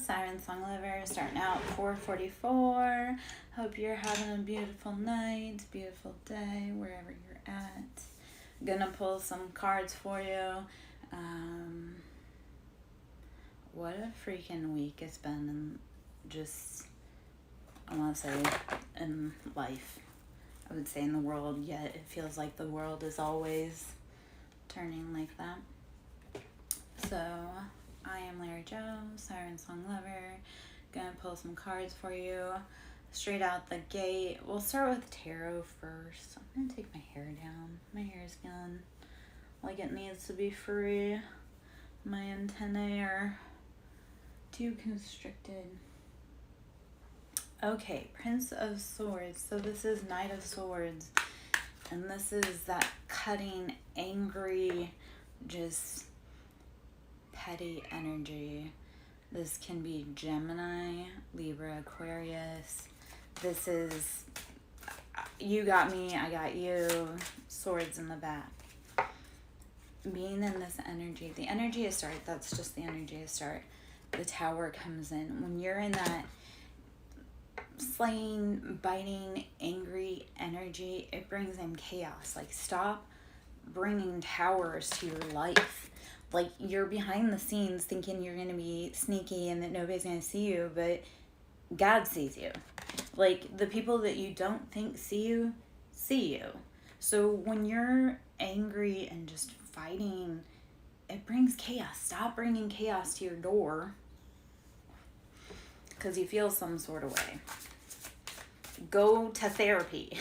SirenSong lover, starting out 4:44. Hope you're having a beautiful night, beautiful day, wherever you're at. Gonna pull some cards for you. What a freaking week it's been in just, I want to say, in life. I would say in the world, yet it feels like the world is always turning like that. So, I am Larry Joe, SirenSong lover. Gonna pull some cards for you. Straight out the gate. We'll start with tarot first. I'm gonna take my hair down. My hair is feeling like it needs to be free. My antennae are too constricted. Okay, Prince of Swords. So this is Knight of Swords. And this is that cutting, angry, just petty energy. This can be Gemini, Libra, Aquarius. This is you got me, I got you, swords in the back. Being in this energy, the energy is start, that's just the energy of start. The Tower comes in. When you're in that slaying, biting, angry energy, it brings in chaos. Like, stop bringing towers to your life. Like, you're behind the scenes thinking you're going to be sneaky and that nobody's going to see you, but God sees you. Like, the people that you don't think see you. So when you're angry and just fighting, it brings chaos. Stop bringing chaos to your door because you feel some sort of way. Go to therapy.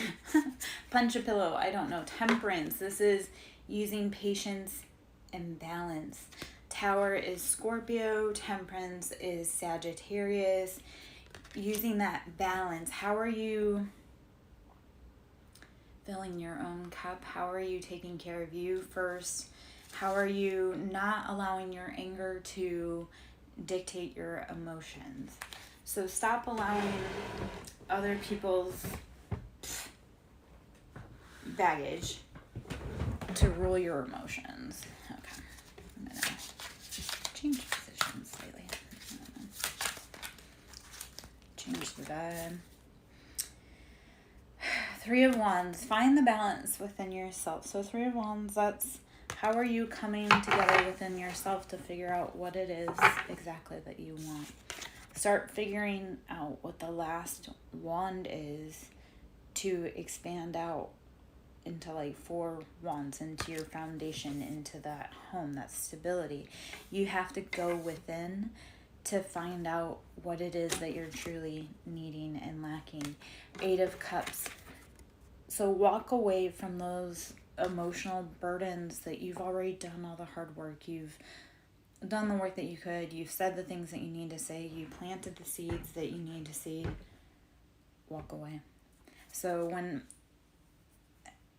Punch a pillow. I don't know. Temperance. This is using patience and balance. Tower is Scorpio. Temperance is Sagittarius. Using that balance. How are you filling your own cup? How are you taking care of you first? How are you not allowing your anger to dictate your emotions? So stop allowing other people's baggage to rule your emotions. Okay, I'm gonna change positions slightly. Change the vibe. Three of Wands. Find the balance within yourself. So Three of Wands, that's how are you coming together within yourself to figure out what it is exactly that you want. Start figuring out what the last wand is to expand out into like 4 wands, into your foundation, into that home, that stability. You have to go within to find out what it is that you're truly needing and lacking. 8 of Cups. So walk away from those emotional burdens that you've already done all the hard work. You've done the work that you could. You've said the things that you need to say. You planted the seeds that you need to seed. Walk away. So when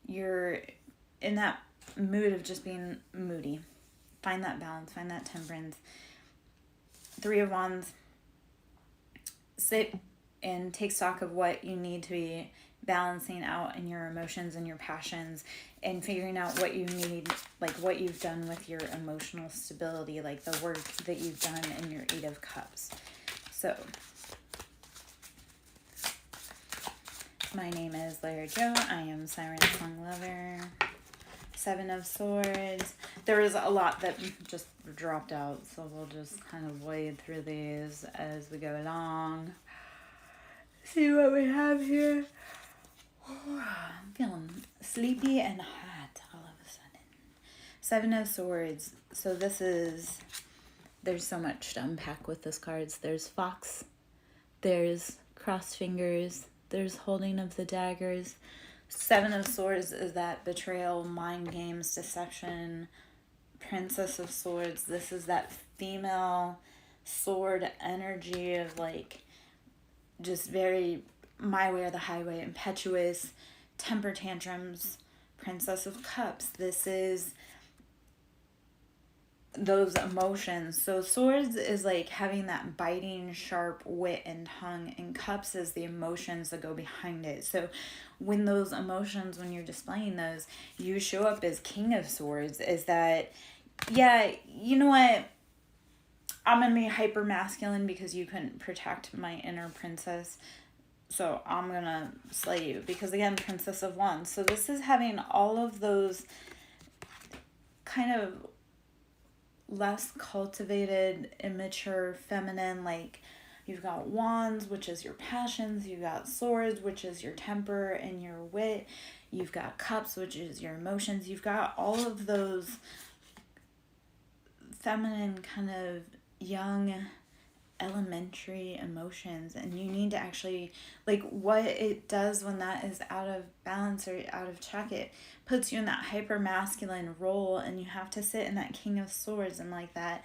you're in that mood of just being moody, find that balance, find that temperance. 3 of Wands. Sit and take stock of what you need to be balancing out in your emotions and your passions, and figuring out what you need, like what you've done with your emotional stability, like the work that you've done in your 8 of Cups. So, my name is Larry Joe. I am SirenSong lover. 7 of Swords. There is a lot that just dropped out, so we'll just kind of wade through these as we go along. See what we have here. I'm feeling sleepy and hot all of a sudden. 7 of Swords. So this is, there's so much to unpack with this cards. There's Fox. There's crossed fingers. There's holding of the daggers. 7 of Swords is that betrayal, mind games, deception. Princess of Swords. This is that female sword energy of like just very my way or the highway, impetuous, temper tantrums. Princess of Cups. This is those emotions. So Swords is like having that biting, sharp wit and tongue, and Cups is the emotions that go behind it. So when those emotions, when you're displaying those, you show up as King of Swords, is that, yeah, you know what? I'm going to be hyper masculine because you couldn't protect my inner princess. So I'm going to slay you because, again, Princess of Wands. So this is having all of those kind of less cultivated, immature, feminine, like you've got wands, which is your passions. You've got swords, which is your temper and your wit. You've got cups, which is your emotions. You've got all of those feminine kind of young elementary emotions, and you need to actually, like, what it does when that is out of balance or out of check, it puts you in that hyper masculine role, and you have to sit in that King of Swords and like that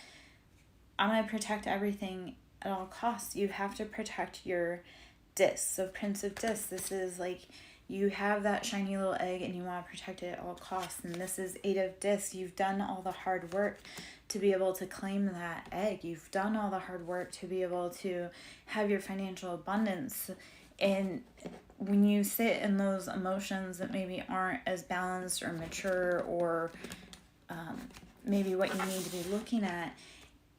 I'm going to protect everything at all costs. You have to protect your disc. So Prince of Discs, this is like you have that shiny little egg and you want to protect it at all costs. And this is Eight of Discs. You've done all the hard work to be able to claim that egg. You've done all the hard work to be able to have your financial abundance. And when you sit in those emotions that maybe aren't as balanced or mature or maybe what you need to be looking at,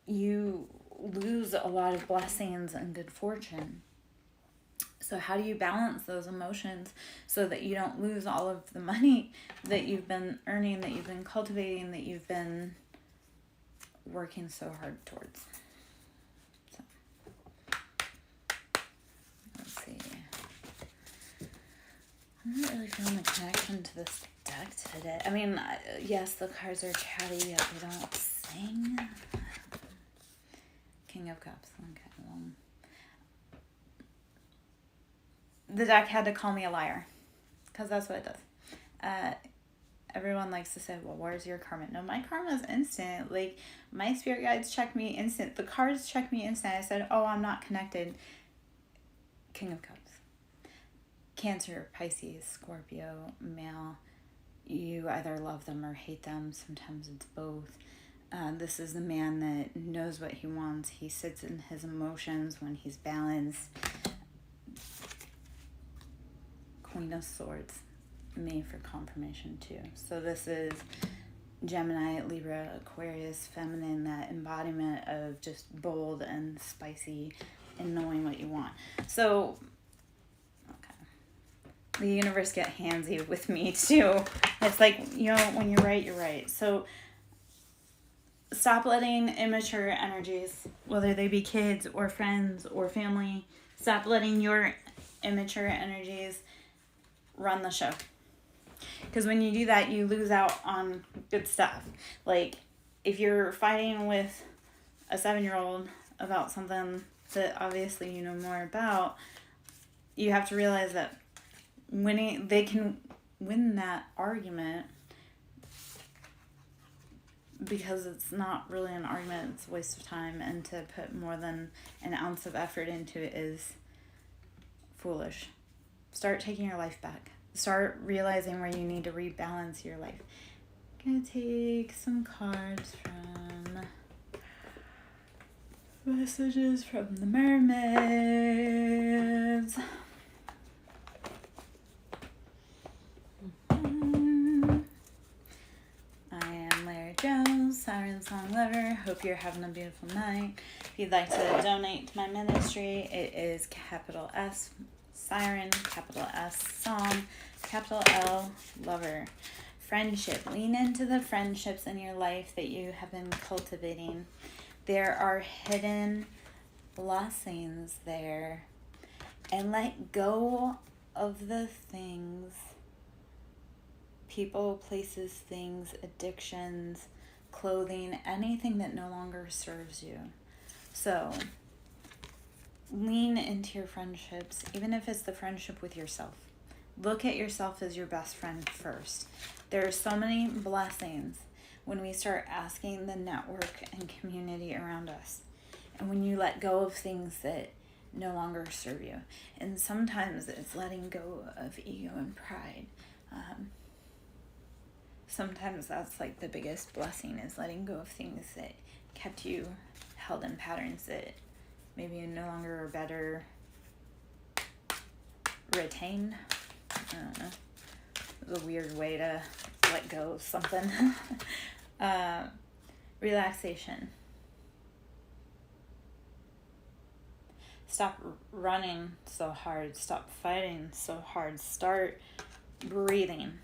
you lose a lot of blessings and good fortune. So how do you balance those emotions so that you don't lose all of the money that you've been earning, that you've been cultivating, that you've been working so hard towards? So, let's see. I'm not really feeling the connection to this deck today. I mean, yes, the cards are chatty, yet they don't sing. King of Cups. Okay, well, the deck had to call me a liar, because that's what it does. Everyone likes to say, well, where's your karma? No, my karma is instant. Like, my spirit guides check me instant. The cards check me instant. I said, oh, I'm not connected. King of Cups. Cancer, Pisces, Scorpio, male. You either love them or hate them. Sometimes it's both. This is the man that knows what he wants. He sits in his emotions when he's balanced. Queen of Swords, made for confirmation too. So this is Gemini, Libra, Aquarius, feminine, that embodiment of just bold and spicy and knowing what you want. So, okay. The universe get handsy with me too. It's like, you know, when you're right, you're right. So stop letting immature energies, whether they be kids or friends or family, stop letting your immature energies run the show. Because when you do that, you lose out on good stuff. Like, if you're fighting with a 7-year-old about something that obviously you know more about, you have to realize that they can win that argument, because it's not really an argument, it's a waste of time, and to put more than an ounce of effort into it is foolish. Start taking your life back. Start realizing where you need to rebalance your life. I'm gonna take some cards from Messages from the Mermaids. SirenSong lover. Hope you're having a beautiful night. If you'd like to donate to my ministry, it is capital S Siren, capital S Song, capital L Lover. Friendship. Lean into the friendships in your life that you have been cultivating. There are hidden blessings there. And let go of the things, people, places, things, addictions, clothing, anything that no longer serves you. So lean into your friendships, even if it's the friendship with yourself. Look at yourself as your best friend first. There are so many blessings when we start asking the network and community around us, and when you let go of things that no longer serve you. And sometimes it's letting go of ego and pride. Sometimes that's like the biggest blessing, is letting go of things that kept you held in patterns that maybe you no longer are better retained. I don't know. It was a weird way to let go of something. Relaxation. Stop running so hard. Stop fighting so hard. Start breathing.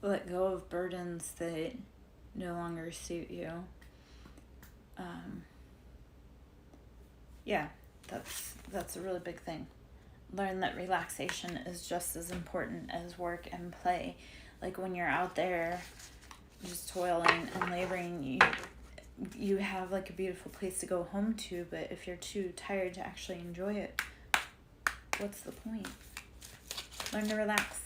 Let go of burdens that no longer suit you. Yeah, that's a really big thing. Learn that relaxation is just as important as work and play. Like when you're out there just toiling and laboring, you have like a beautiful place to go home to, but if you're too tired to actually enjoy it, what's the point? Learn to relax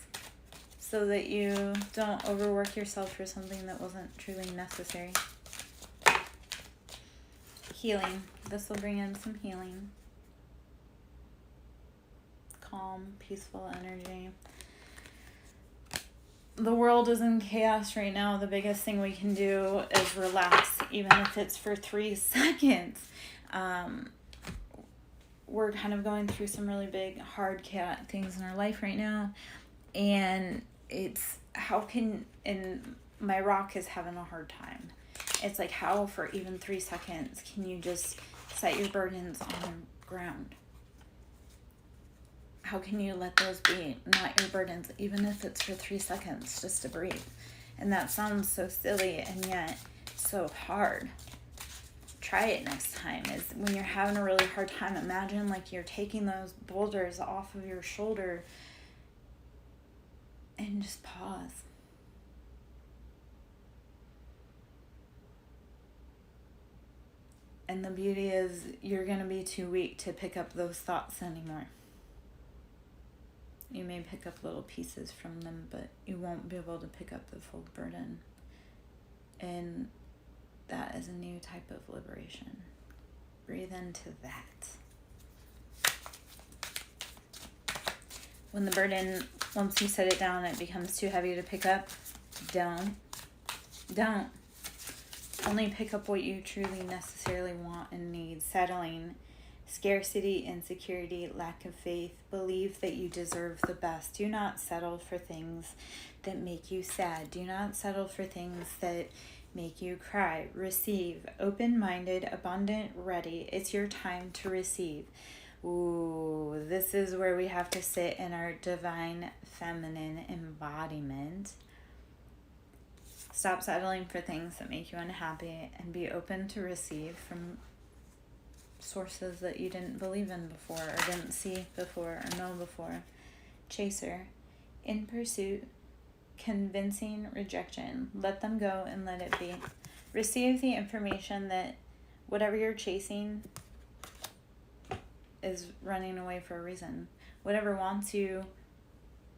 so that you don't overwork yourself for something that wasn't truly necessary. Healing. This will bring in some healing. Calm, peaceful energy. The world is in chaos right now. The biggest thing we can do is relax, even if it's for 3 seconds. We're kind of going through some really big, hard, chaotic things in our life right now. And and my rock is having a hard time. It's like, how for even 3 seconds can you just set your burdens on the ground? How can you let those be not your burdens, even if it's for 3 seconds, just to breathe? And that sounds so silly and yet so hard. Try it next time. Is when you're having a really hard time, imagine like you're taking those boulders off of your shoulder and just pause. And the beauty is you're going to be too weak to pick up those thoughts anymore. You may pick up little pieces from them, but you won't be able to pick up the full burden. And that is a new type of liberation. Breathe into that. When the burden, once you set it down, it becomes too heavy to pick up, don't. Only pick up what you truly necessarily want and need. Settling, scarcity, insecurity, lack of faith. Believe that you deserve the best. Do not settle for things that make you sad. Do not settle for things that make you cry. Receive, open-minded, abundant, ready. It's your time to receive. Ooh, this is where we have to sit in our divine feminine embodiment. Stop settling for things that make you unhappy and be open to receive from sources that you didn't believe in before or didn't see before or know before. Chaser. In pursuit. Convincing rejection. Let them go and let it be. Receive the information that whatever you're chasing is running away for a reason. Whatever wants you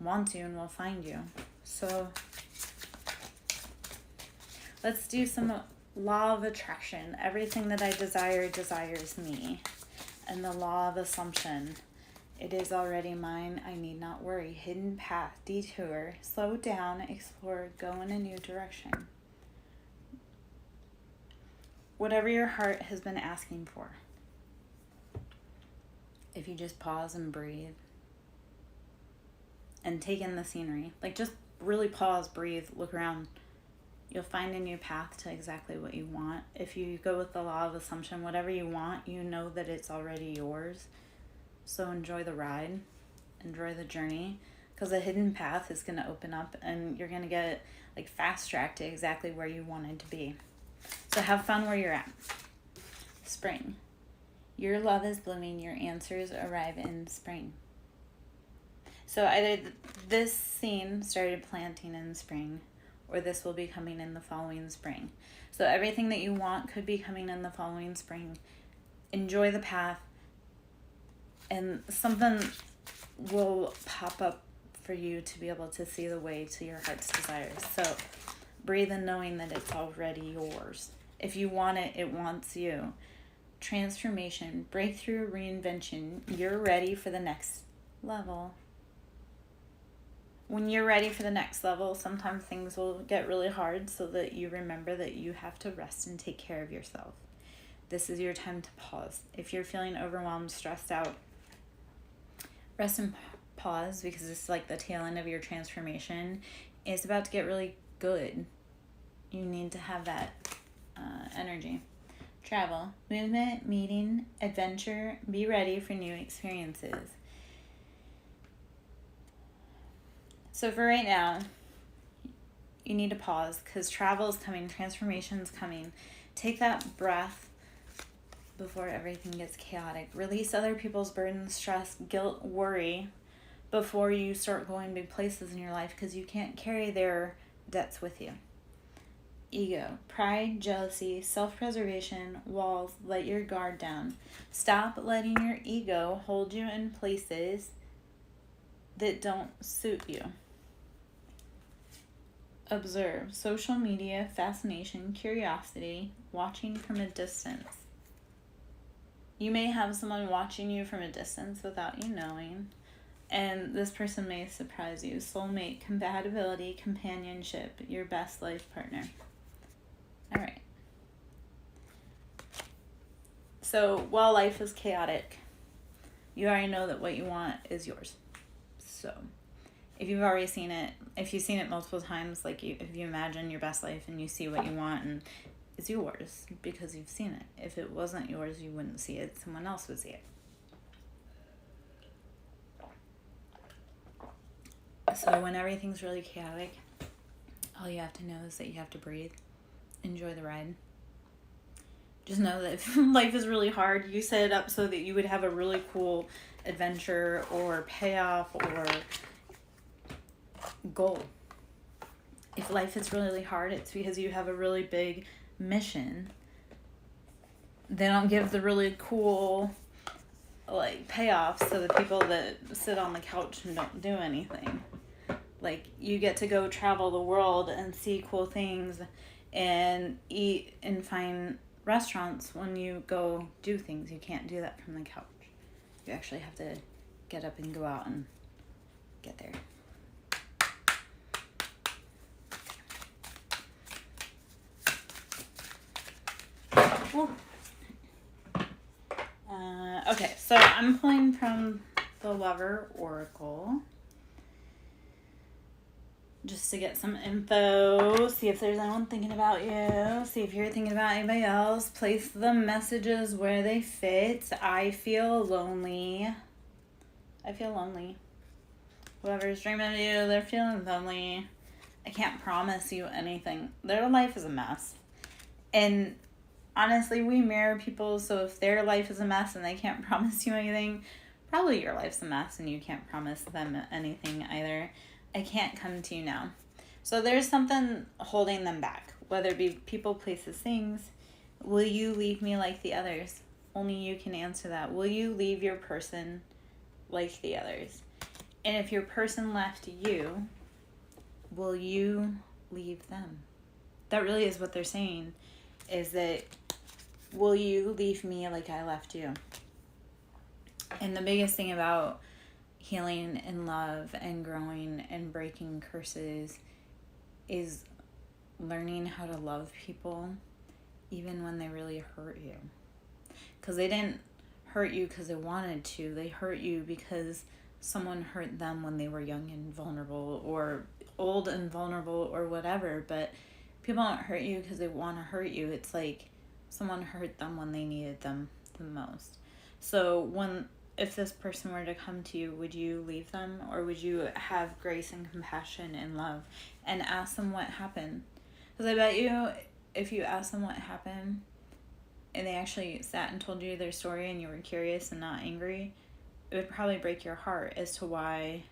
and will find you. So let's do some law of attraction. Everything that I desire desires me. And the law of assumption. It is already mine. I need not worry. Hidden path, detour, slow down, explore, go in a new direction. Whatever your heart has been asking for. If you just pause and breathe and take in the scenery, like just really pause, breathe, look around. You'll find a new path to exactly what you want. If you go with the law of assumption, whatever you want, you know that it's already yours. So enjoy the ride, enjoy the journey, because a hidden path is going to open up and you're going to get like fast tracked to exactly where you wanted to be. So have fun where you're at. Spring. Your love is blooming. Your answers arrive in spring. So either this scene started planting in spring, or this will be coming in the following spring. So everything that you want could be coming in the following spring. Enjoy the path, and something will pop up for you to be able to see the way to your heart's desires. So breathe in knowing that it's already yours. If you want it, it wants you. Transformation, breakthrough, reinvention. You're ready for the next level. When you're ready for the next level, sometimes things will get really hard so that you remember that you have to rest and take care of yourself. This is your time to pause. If you're feeling overwhelmed, stressed out, rest and pause, because it's like the tail end of your transformation. It's about to get really good. You need to have that energy. Travel, movement, meeting, adventure, be ready for new experiences. So for right now, you need to pause because travel is coming, transformation is coming. Take that breath before everything gets chaotic. Release other people's burdens, stress, guilt, worry before you start going big places in your life because you can't carry their debts with you. Ego, pride, jealousy, self-preservation, walls, let your guard down. Stop letting your ego hold you in places that don't suit you. Observe, social media, fascination, curiosity, watching from a distance. You may have someone watching you from a distance without you knowing, and this person may surprise you. Soulmate, compatibility, companionship, your best life partner. All right. So while life is chaotic, you already know that what you want is yours. So if you've already seen it, if you've seen it multiple times, like if you imagine your best life and you see what you want and it's yours because you've seen it. If it wasn't yours, you wouldn't see it. Someone else would see it. So when everything's really chaotic, all you have to know is that you have to breathe. Enjoy the ride. Just know that if life is really hard, you set it up so that you would have a really cool adventure or payoff or goal. If life is really hard, it's because you have a really big mission. They don't give the really cool payoffs to the people that sit on the couch and don't do anything. Like, you get to go travel the world and see cool things and eat in fine restaurants when you go do things. You can't do that from the couch. You actually have to get up and go out and get there. Okay, so I'm pulling from the Lover Oracle just to get some info, see if there's anyone thinking about you, see if you're thinking about anybody else, place the messages where they fit. I feel lonely. Whoever's dreaming of you, they're feeling lonely. I can't promise you anything. Their life is a mess. And honestly, we mirror people, so if their life is a mess and they can't promise you anything, probably your life's a mess and you can't promise them anything either. I can't come to you now. So there's something holding them back, whether it be people, places, things. Will you leave me like the others? Only you can answer that. Will you leave your person like the others? And if your person left you, will you leave them? That really is what they're saying, is that will you leave me like I left you? And the biggest thing about healing and love and growing and breaking curses is learning how to love people even when they really hurt you. Because they didn't hurt you because they wanted to. They hurt you because someone hurt them when they were young and vulnerable, or old and vulnerable, or whatever. But people don't hurt you because they want to hurt you. It's like someone hurt them when they needed them the most. So if this person were to come to you, would you leave them, or would you have grace and compassion and love and ask them what happened? Because I bet you if you asked them what happened and they actually sat and told you their story and you were curious and not angry, it would probably break your heart as to why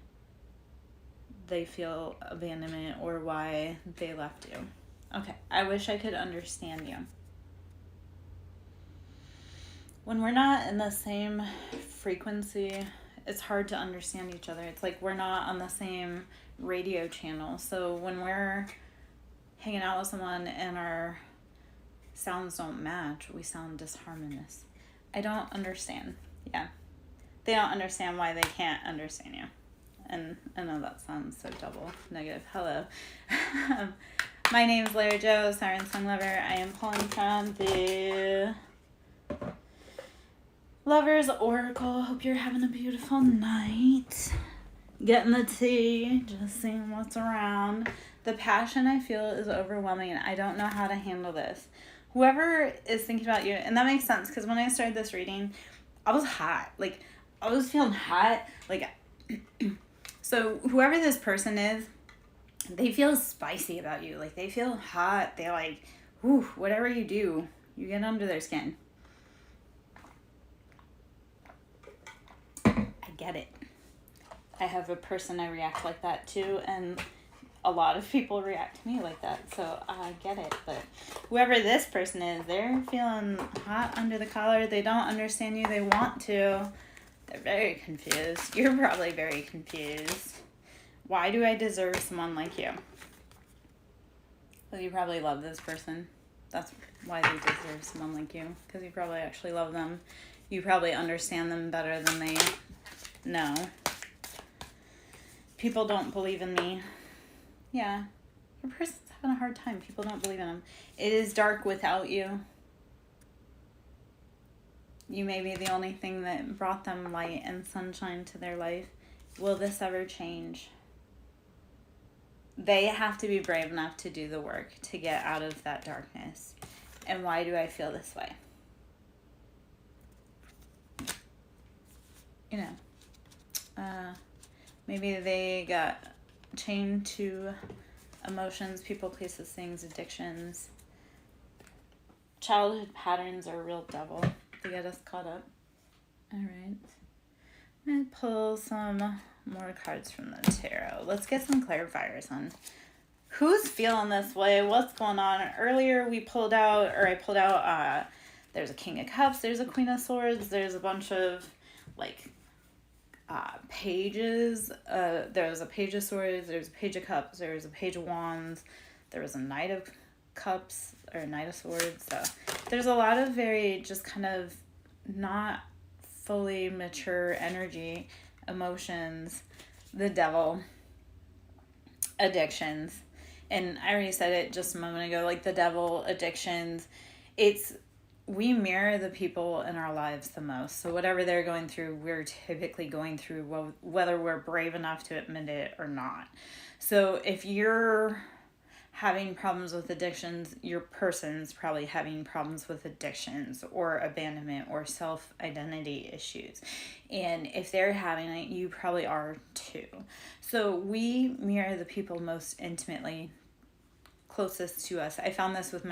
they feel abandonment or why they left you. Okay, I wish I could understand you. When we're not in the same frequency, it's hard to understand each other. It's like we're not on the same radio channel. So when we're hanging out with someone and our sounds don't match, we sound disharmonious. I don't understand. Yeah. They don't understand why they can't understand you. And I know that sounds so double negative. Hello. My name is Larry Jo, SirenSong Lover. I am calling from the Lover's Oracle. Hope you're having a beautiful night. Getting the tea, just seeing what's around. The passion I feel is overwhelming and I don't know how to handle this. whoever is thinking about you, and that makes sense because when I started this reading, I was hot. Like, I was feeling hot. Like, so whoever this person is, they feel spicy about you. Like, they feel hot. They like, whew, whatever you do, you get under their skin. I get it. I have a person I react like that to, and a lot of people react to me like that, so I get it. But whoever this person is, they're feeling hot under the collar. They don't understand you. They want to. They're very confused. You're probably very confused. Why do I deserve someone like you? Well, you probably love this person. That's why they deserve someone like you, because you probably actually love them. You probably understand them better than they know. People don't believe in me. Yeah, your person's having a hard time. People don't believe in them. It is dark without you. You may be the only thing that brought them light and sunshine to their life. Will this ever change? They have to be brave enough to do the work to get out of that darkness. And why do I feel this way? You know, maybe they got chained to emotions, people, places, things, addictions. Childhood patterns are a real devil to get us caught up. All right. I'm going to pull some more cards from the tarot. Let's get some clarifiers on who's feeling this way, what's going on. Earlier I pulled out, there's a King of Cups, there's a Queen of Swords, there's a bunch of, like, pages. There was a Page of Swords, there's a Page of Cups, there was a Page of Wands, there was a Knight of Cups, or a Knight of Swords. So there's a lot of very just kind of not fully mature energy, emotions, the devil, addictions. And I already said it just a moment ago, like the devil, addictions, we mirror the people in our lives the most. So whatever they're going through, we're typically going through, whether we're brave enough to admit it or not. So if you're having problems with addictions, your person's probably having problems with addictions or abandonment or self-identity issues. And if they're having it, you probably are too. So we mirror the people most intimately closest to us. I found this with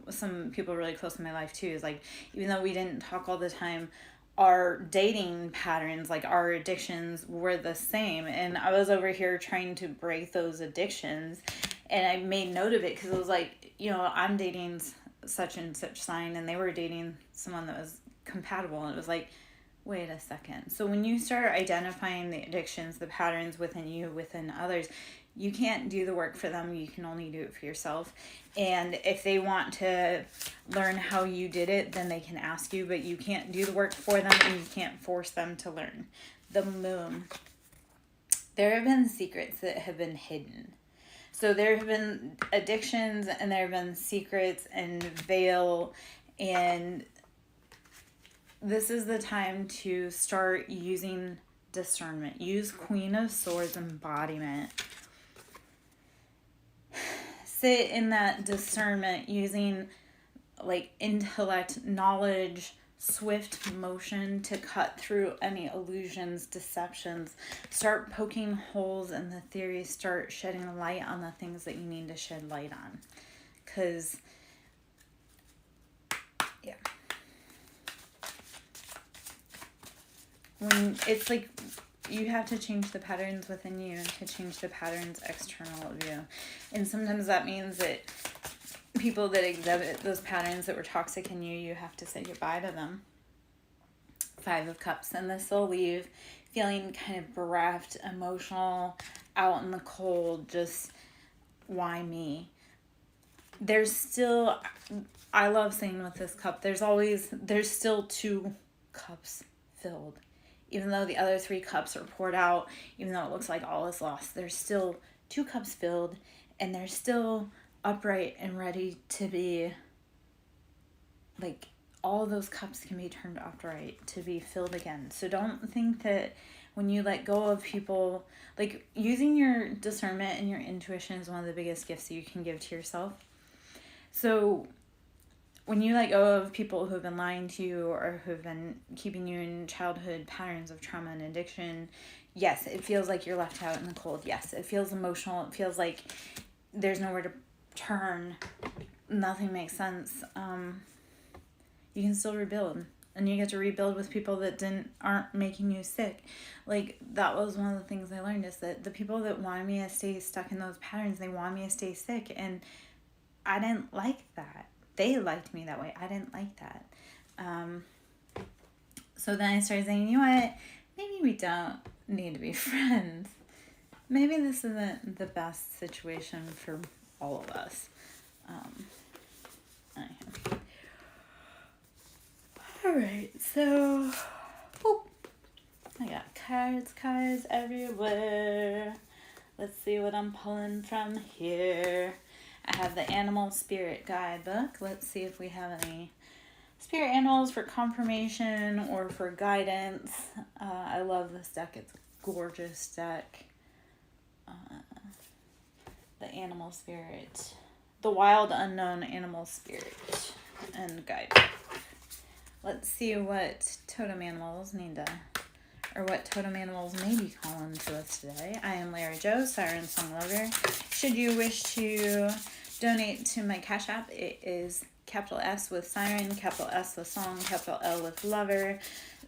some people really close in my life too, is like, even though we didn't talk all the time, our dating patterns, like our addictions, were the same. And I was over here trying to break those addictions, and I made note of it because it was like, I'm dating such and such sign, and they were dating someone that was compatible, and it was like, wait a second. So when you start identifying the addictions, the patterns within you, within others, you can't do the work for them. You can only do it for yourself. And if they want to learn how you did it, then they can ask you, but you can't do the work for them, and you can't force them to learn. The Moon. There have been secrets that have been hidden. So there have been addictions, and there have been secrets and veil, and this is the time to start using discernment. Use Queen of Swords embodiment. Sit in that discernment using like intellect, knowledge, swift motion to cut through any illusions, deceptions. Start poking holes in the theory. Start shedding light on the things that you need to shed light on. Because, yeah. When it's like, you have to change the patterns within you to change the patterns external of you. And sometimes that means that people that exhibit those patterns that were toxic in you, you have to say goodbye to them. 5 of Cups. And this will leave feeling kind of bereft, emotional, out in the cold, just, why me? There's still, I love saying with this cup, there's still 2 cups filled. Even though the other 3 cups are poured out, even though it looks like all is lost, there's still 2 cups filled, and they're still upright and ready to be, like, all those cups can be turned upright to be filled again. So don't think that when you let go of people, like, using your discernment and your intuition is one of the biggest gifts that you can give to yourself. So when you let go of people who've been lying to you or who've been keeping you in childhood patterns of trauma and addiction, yes, it feels like you're left out in the cold. Yes, it feels emotional. It feels like there's nowhere to turn. Nothing makes sense. You can still rebuild. And you get to rebuild with people that aren't making you sick. Like, that was one of the things I learned, is that the people that wanted me to stay stuck in those patterns, they wanted me to stay sick. And I didn't like that. They liked me that way. I didn't like that. So then I started saying, you know what? Maybe we don't need to be friends. Maybe this isn't the best situation for all of us. Alright, so I got cards everywhere. Let's see what I'm pulling from here. I have the Animal Spirit Guidebook. Let's see if we have any spirit animals for confirmation or for guidance. I love this deck. It's a gorgeous deck. The Animal Spirit. The Wild Unknown Animal Spirit and Guidebook. Let's see what totem animals or what totem animals may be calling to us today. I am Larry Joe, SirenSong lover. Should you wish to donate to my Cash App, it is capital S with Siren, capital S with Song, capital L with Lover.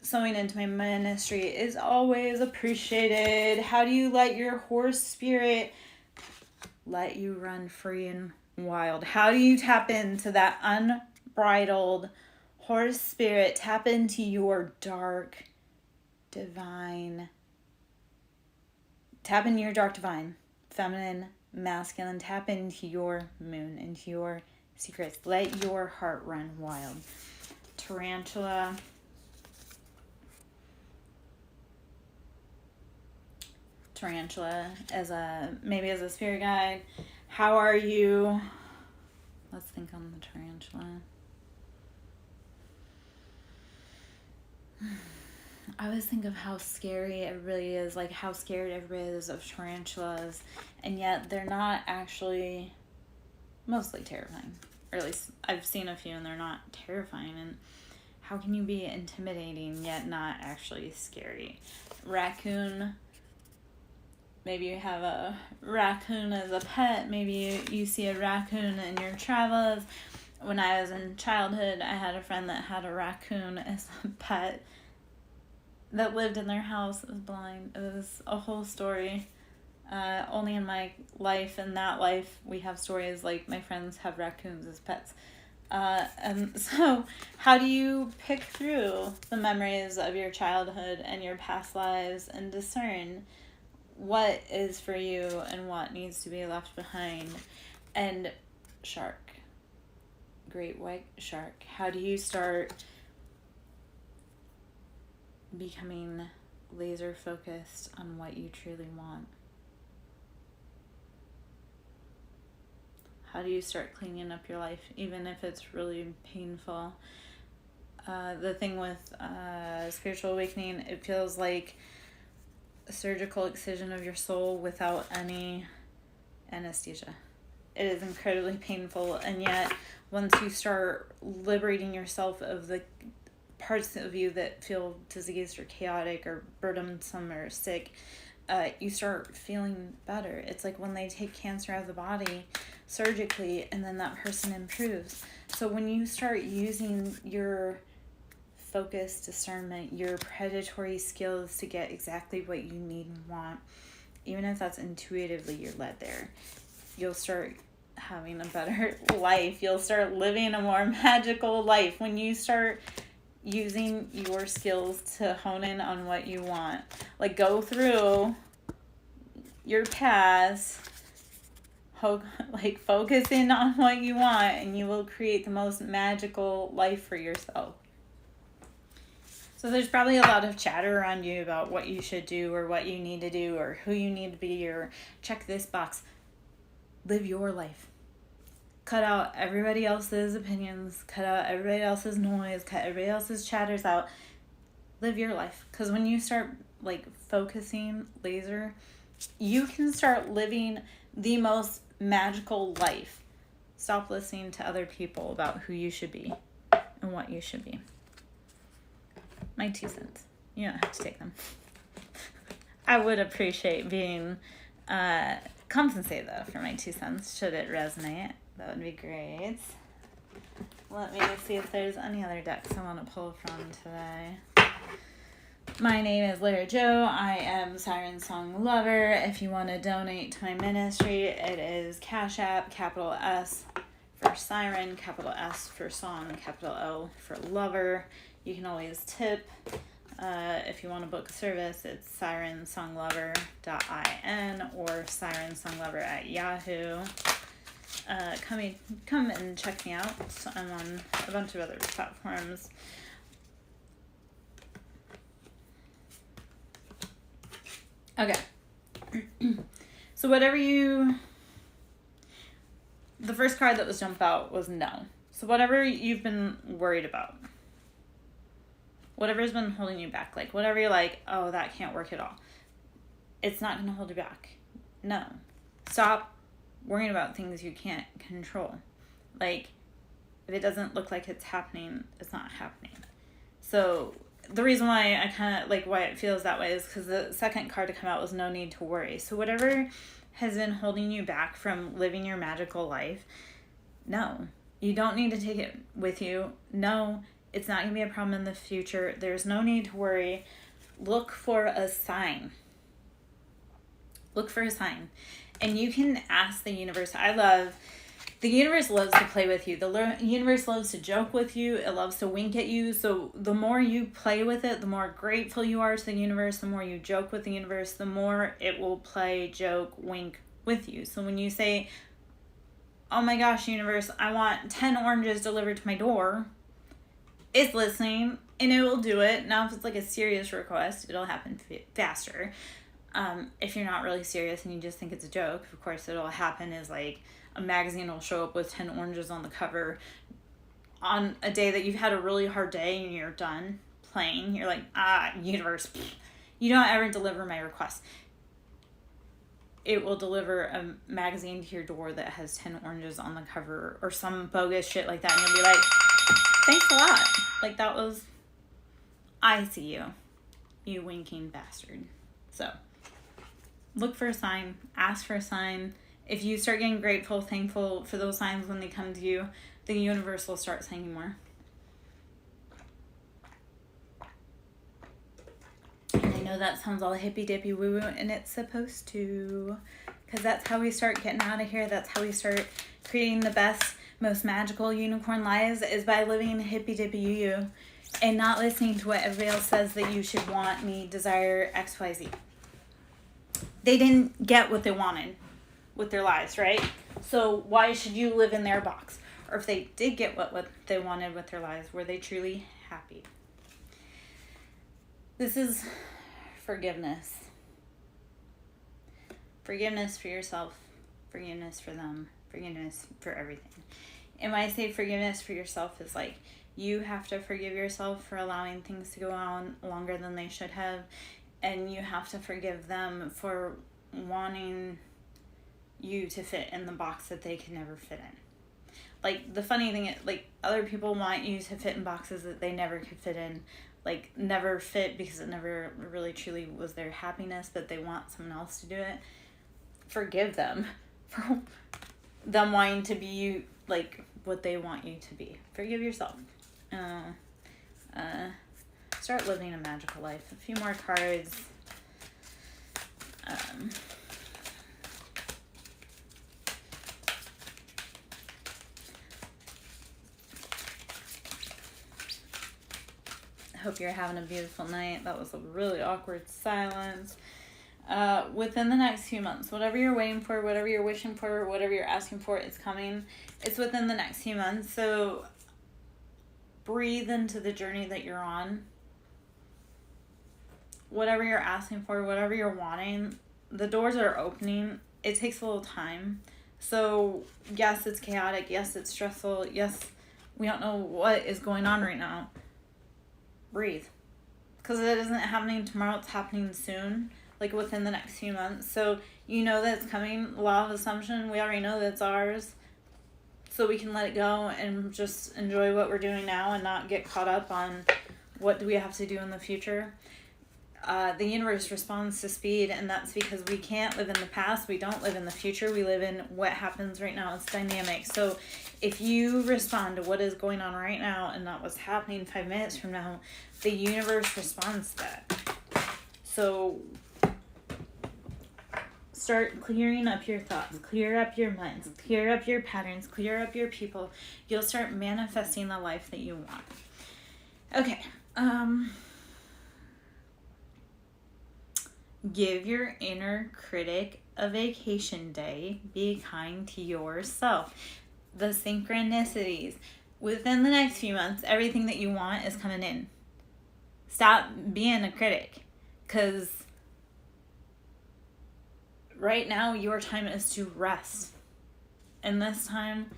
Sewing into my ministry is always appreciated. How do you let your horse spirit let you run free and wild? How do you tap into that unbridled horse spirit? Tap into your dark divine. Tap into your dark divine, feminine, masculine. Tap into your moon, into your secrets. Let your heart run wild. Tarantula. Tarantula as a spirit guide. How are you? Let's think on the tarantula. I always think of how scary everybody is, like how scared everybody is of tarantulas, and yet they're not actually mostly terrifying. Or at least I've seen a few and they're not terrifying. And how can you be intimidating yet not actually scary? Raccoon. Maybe you have a raccoon as a pet. Maybe you see a raccoon in your travels. When I was in childhood, I had a friend that had a raccoon as a pet that lived in their house. It was blind. It was a whole story. Only in my life, in that life, we have stories like my friends have raccoons as pets. And so how do you pick through the memories of your childhood and your past lives and discern what is for you and what needs to be left behind? And shark. Great white shark. How do you start becoming laser focused on what you truly want? How do you start cleaning up your life, even if it's really painful? The thing with spiritual awakening, it feels like a surgical excision of your soul without any anesthesia. It is incredibly painful, and yet once you start liberating yourself of the parts of you that feel diseased or chaotic or burdensome or sick, you start feeling better. It's like when they take cancer out of the body surgically and then that person improves. So when you start using your focus, discernment, your predatory skills to get exactly what you need and want, even if that's intuitively you're led there, you'll start having a better life. You'll start living a more magical life when you start using your skills to hone in on what you want. Like, go through your past, like focus in on what you want, and you will create the most magical life for yourself. So there's probably a lot of chatter around you about what you should do or what you need to do or who you need to be or check this box. Live your life. Cut out everybody else's opinions. Cut out everybody else's noise. Cut everybody else's chatters out. Live your life. Because when you start like focusing laser, you can start living the most magical life. Stop listening to other people about who you should be and what you should be. My 2 cents. You don't have to take them. I would appreciate being compensated, though, for my 2 cents, should it resonate. That would be great. Let me see if there's any other decks I want to pull from today. My name is Lara Jo. I am SirenSong Lover. If you want to donate to my ministry, it is Cash App, capital S for Siren, capital S for Song, capital L for Lover. You can always tip. If you want to book a service, it's SirenSongLover.in or SirenSongLover@Yahoo. Come and check me out. I'm on a bunch of other platforms. Okay. So the first card that was jumped out was no. So whatever you've been worried about, whatever's been holding you back, like whatever you're like, oh, that can't work at all, it's not going to hold you back. No. Stop worrying about things you can't control. Like, if it doesn't look like it's happening, it's not happening. So the reason why I kind of like why it feels that way is because the second card to come out was no need to worry. So whatever has been holding you back from living your magical life, no, you don't need to take it with you. No, it's not going to be a problem in the future. There's no need to worry. Look for a sign. Look for a sign. And you can ask the universe. The universe loves to play with you. The universe loves to joke with you. It loves to wink at you. So the more you play with it, the more grateful you are to the universe, the more you joke with the universe, the more it will play, joke, wink with you. So when you say, oh my gosh, universe, I want 10 oranges delivered to my door, it's listening and it will do it. Now, if it's like a serious request, it'll happen faster. If you're not really serious and you just think it's a joke, of course, it'll happen as like a magazine will show up with 10 oranges on the cover on a day that you've had a really hard day and you're done playing. You're like, universe, you don't ever deliver my request. It will deliver a magazine to your door that has 10 oranges on the cover or some bogus shit like that. And you'll be like, thanks a lot. Like, that was, I see you, you winking bastard. So look for a sign, ask for a sign. If you start getting grateful, thankful for those signs when they come to you, the universe will start sending more. And I know that sounds all hippy-dippy woo-woo, and it's supposed to. Because that's how we start getting out of here. That's how we start creating the best, most magical unicorn lives, is by living hippy-dippy you-you and not listening to what everybody else says that you should want, need, desire, XYZ. They didn't get what they wanted with their lives, right? So why should you live in their box? Or if they did get what they wanted with their lives, were they truly happy? This is forgiveness. Forgiveness for yourself, forgiveness for them, forgiveness for everything. And when I say forgiveness for yourself, is like you have to forgive yourself for allowing things to go on longer than they should have. And you have to forgive them for wanting you to fit in the box that they can never fit in. Like, the funny thing is, like, other people want you to fit in boxes that they never could fit in. Like, never fit because it never really truly was their happiness, but they want someone else to do it. Forgive them for them wanting to be you, like, what they want you to be. Forgive yourself. Start living a magical life. A few more cards. I hope you're having a beautiful night. That was a really awkward silence. Within the next few months, whatever you're waiting for, whatever you're wishing for, whatever you're asking for, it's coming. It's within the next few months. So breathe into the journey that you're on. Whatever you're asking for, whatever you're wanting, the doors are opening. It takes a little time. So yes, it's chaotic. Yes, it's stressful. Yes, we don't know what is going on right now. Breathe. Because it isn't happening tomorrow. It's happening soon. Like within the next few months. So you know that it's coming. Law of assumption. We already know that's ours. so we can let it go and just enjoy what we're doing now and not get caught up on what do we have to do in the future. The universe responds to speed, and that's because we can't live in the past. We don't live in the future. We live in what happens right now. It's dynamic. So if you respond to what is going on right now and not what's happening 5 minutes from now, the universe responds to that. So start clearing up your thoughts, clear up your minds, clear up your patterns, clear up your people. You'll start manifesting the life that you want. Okay. Give your inner critic a vacation day. Be kind to yourself. The synchronicities. Within the next few months, everything that you want is coming in. Stop being a critic. Because right now, your time is to rest. And this time,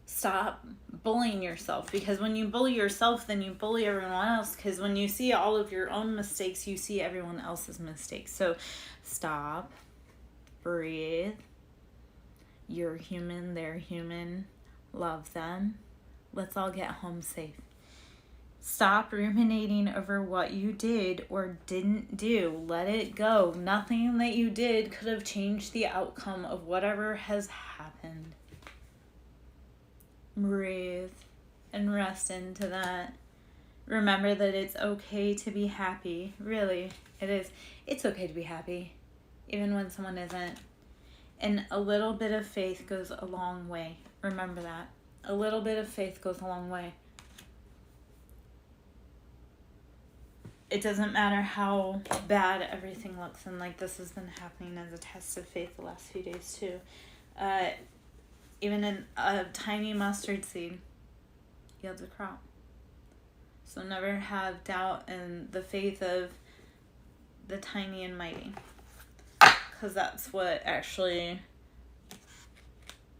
stop bullying yourself. Because when you bully yourself, then you bully everyone else. Because when you see all of your own mistakes, you see everyone else's mistakes. So stop, breathe. You're human, they're human. Love them. Let's all get home safe. Stop ruminating over what you did or didn't do. Let it go. Nothing that you did could have changed the outcome of whatever has happened. Breathe and rest into that. Remember that it's okay to be happy. Really, it is. It's okay to be happy, even when someone isn't. And a little bit of faith goes a long way. Remember that. A little bit of faith goes a long way. It doesn't matter how bad everything looks. And like this has been happening as a test of faith the last few days too. Even in a tiny mustard seed yields a crop. So never have doubt in the faith of the tiny and mighty. Because that's what actually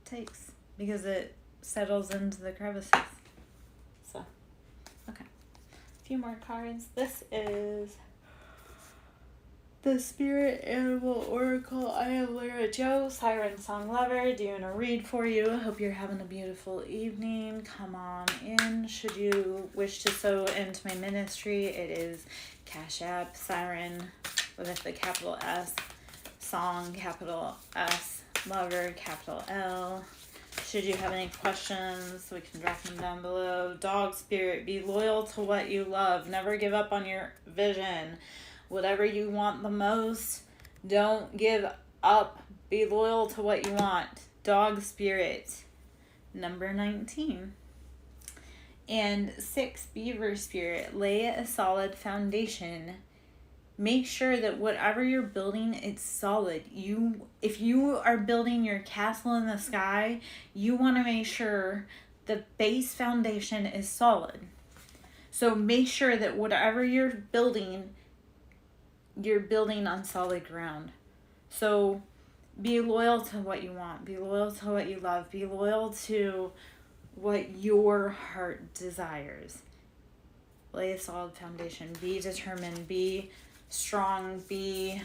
takes. Because it settles into the crevices. So, okay. A few more cards. This is the Spirit Animal Oracle. I am Lyra Joe, SirenSong lover, doing a read for you. Hope you're having a beautiful evening. Come on in. Should you wish to sow into my ministry, it is Cash App, Siren, with the capital S, Song, capital S, Lover, capital L. Should you have any questions, we can drop them down below. Dog Spirit, be loyal to what you love. Never give up on your vision. Whatever you want the most, don't give up. Be loyal to what you want. Dog Spirit, number 19. And 6, Beaver Spirit, lay a solid foundation. Make sure that whatever you're building, it's solid. If you are building your castle in the sky, you want to make sure the base foundation is solid. So make sure that whatever you're building on solid ground. So be loyal to what you want. Be loyal to what you love. Be loyal to what your heart desires. Lay a solid foundation. Be determined. Be strong. Be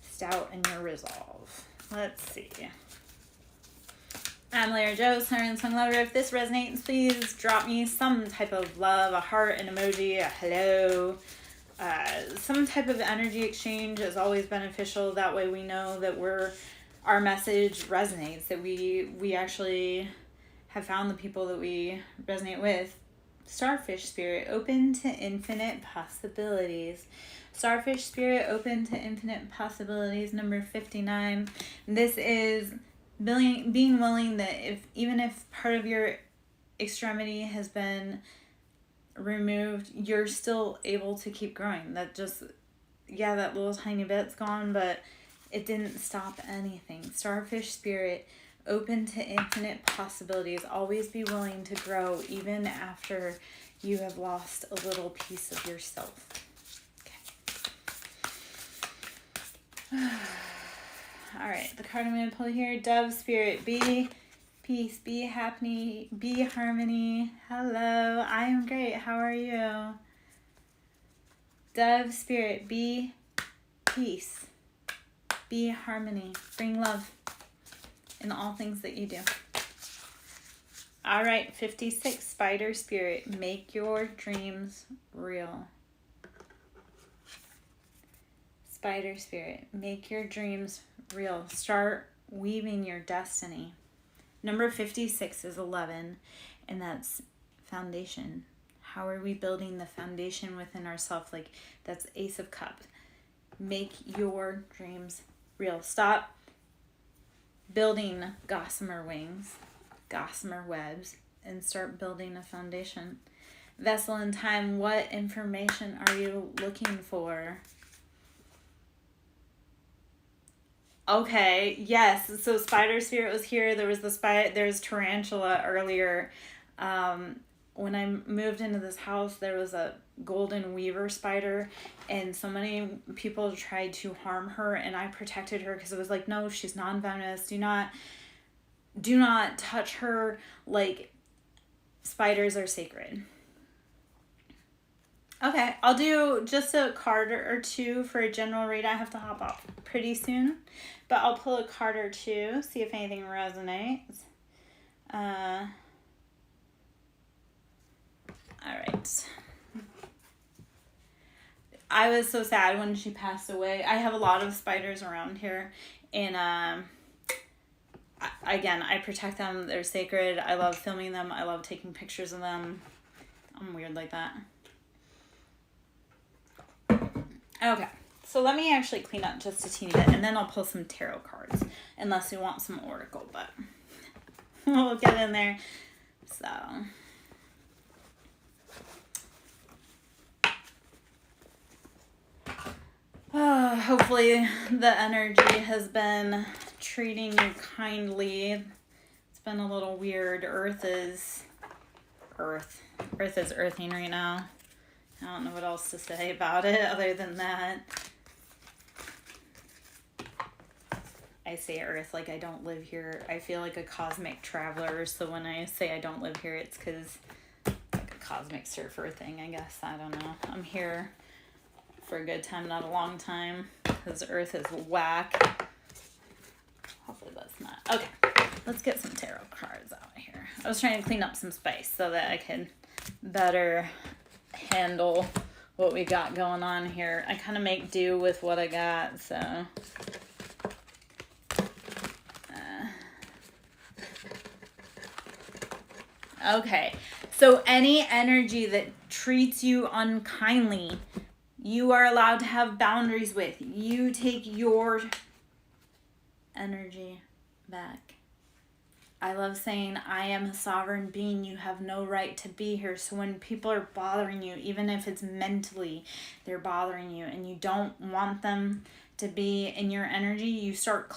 stout in your resolve. Let's see. I'm Lyra Joe, SirenSong lover. If this resonates, please drop me some type of love, a heart, an emoji, a hello. Some type of energy exchange is always beneficial. That way we know that our message resonates, that we actually have found the people that we resonate with. Starfish Spirit, open to infinite possibilities. Starfish Spirit, open to infinite possibilities, number 59. This is being willing that even if part of your extremity has been removed, you're still able to keep growing. That little tiny bit's gone, but it didn't stop anything. Starfish Spirit, open to infinite possibilities. Always be willing to grow even after you have lost a little piece of yourself. Okay. All right, the card I'm going to pull here, Dove Spirit, be peace, be happy, be harmony. Hello, I am great. How are you? Dove Spirit, be peace, be harmony, bring love in all things that you do. All right, 56, Spider Spirit. Make your dreams real. Spider Spirit, make your dreams real. Start weaving your destiny. Number 56 is 11, and that's foundation. How are we building the foundation within ourselves? Like, that's Ace of Cups. Make your dreams real. Stop building gossamer wings, gossamer webs, and start building a foundation. Vessel in time, what information are you looking for? Okay, yes. So Spider Spirit was here. There was there's Tarantula earlier. When I moved into this house, there was a golden weaver spider, and so many people tried to harm her, and I protected her because it was like, no, she's non-venomous. Do not touch her. Like, spiders are sacred. Okay, I'll do just a card or two for a general read. I have to hop off pretty soon, but I'll pull a card or two, see if anything resonates. All right. I was so sad when she passed away. I have a lot of spiders around here, and again, I protect them. They're sacred. I love filming them. I love taking pictures of them. I'm weird like that. Okay, so let me actually clean up just a teeny bit, and then I'll pull some tarot cards, unless you want some oracle, but we'll get in there. So, hopefully the energy has been treating you kindly. It's been a little weird. Earth is earthing right now. I don't know what else to say about it other than that. I say Earth like I don't live here. I feel like a cosmic traveler, so when I say I don't live here, it's because like a cosmic surfer thing, I guess. I don't know. I'm here for a good time, not a long time, because Earth is whack. Hopefully that's not. Okay, let's get some tarot cards out of here. I was trying to clean up some space so that I could better handle what we got going on here. I kind of make do with what I got, so okay, so any energy that treats you unkindly, you are allowed to have boundaries with. You take your energy back. I love saying, I am a sovereign being. You have no right to be here. So when people are bothering you, even if it's mentally, they're bothering you and you don't want them to be in your energy, you start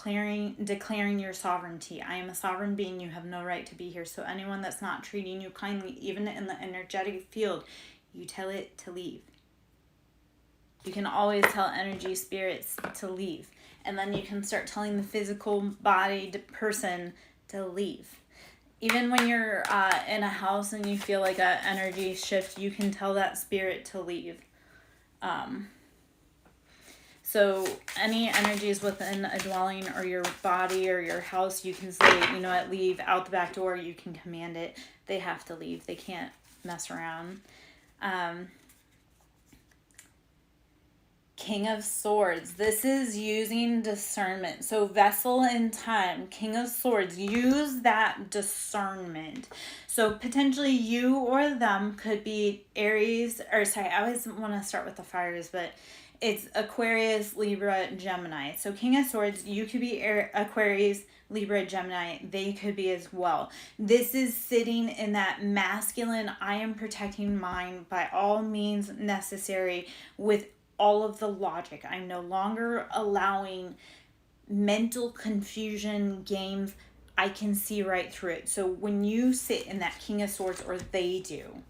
declaring your sovereignty. I am a sovereign being. You have no right to be here. So anyone that's not treating you kindly, even in the energetic field, you tell it to leave. You can always tell energy spirits to leave. And then you can start telling the physical bodied person to leave. Even when you're in a house and you feel like an energy shift, you can tell that spirit to leave. So any energies within a dwelling or your body or your house, you can say, you know what, leave out the back door. You can command it. They have to leave. They can't mess around. King of Swords. This is using discernment. So vessel in time, King of Swords, use that discernment. So potentially you or them could be Aries, or sorry, I always want to start with the fires, but it's Aquarius, Libra, Gemini. So King of Swords, you could be Aquarius, Libra, Gemini. They could be as well. This is sitting in that masculine, I am protecting mine by all means necessary with all of the logic. I'm no longer allowing mental confusion games. I can see right through it. So when you sit in that King of Swords, or they do,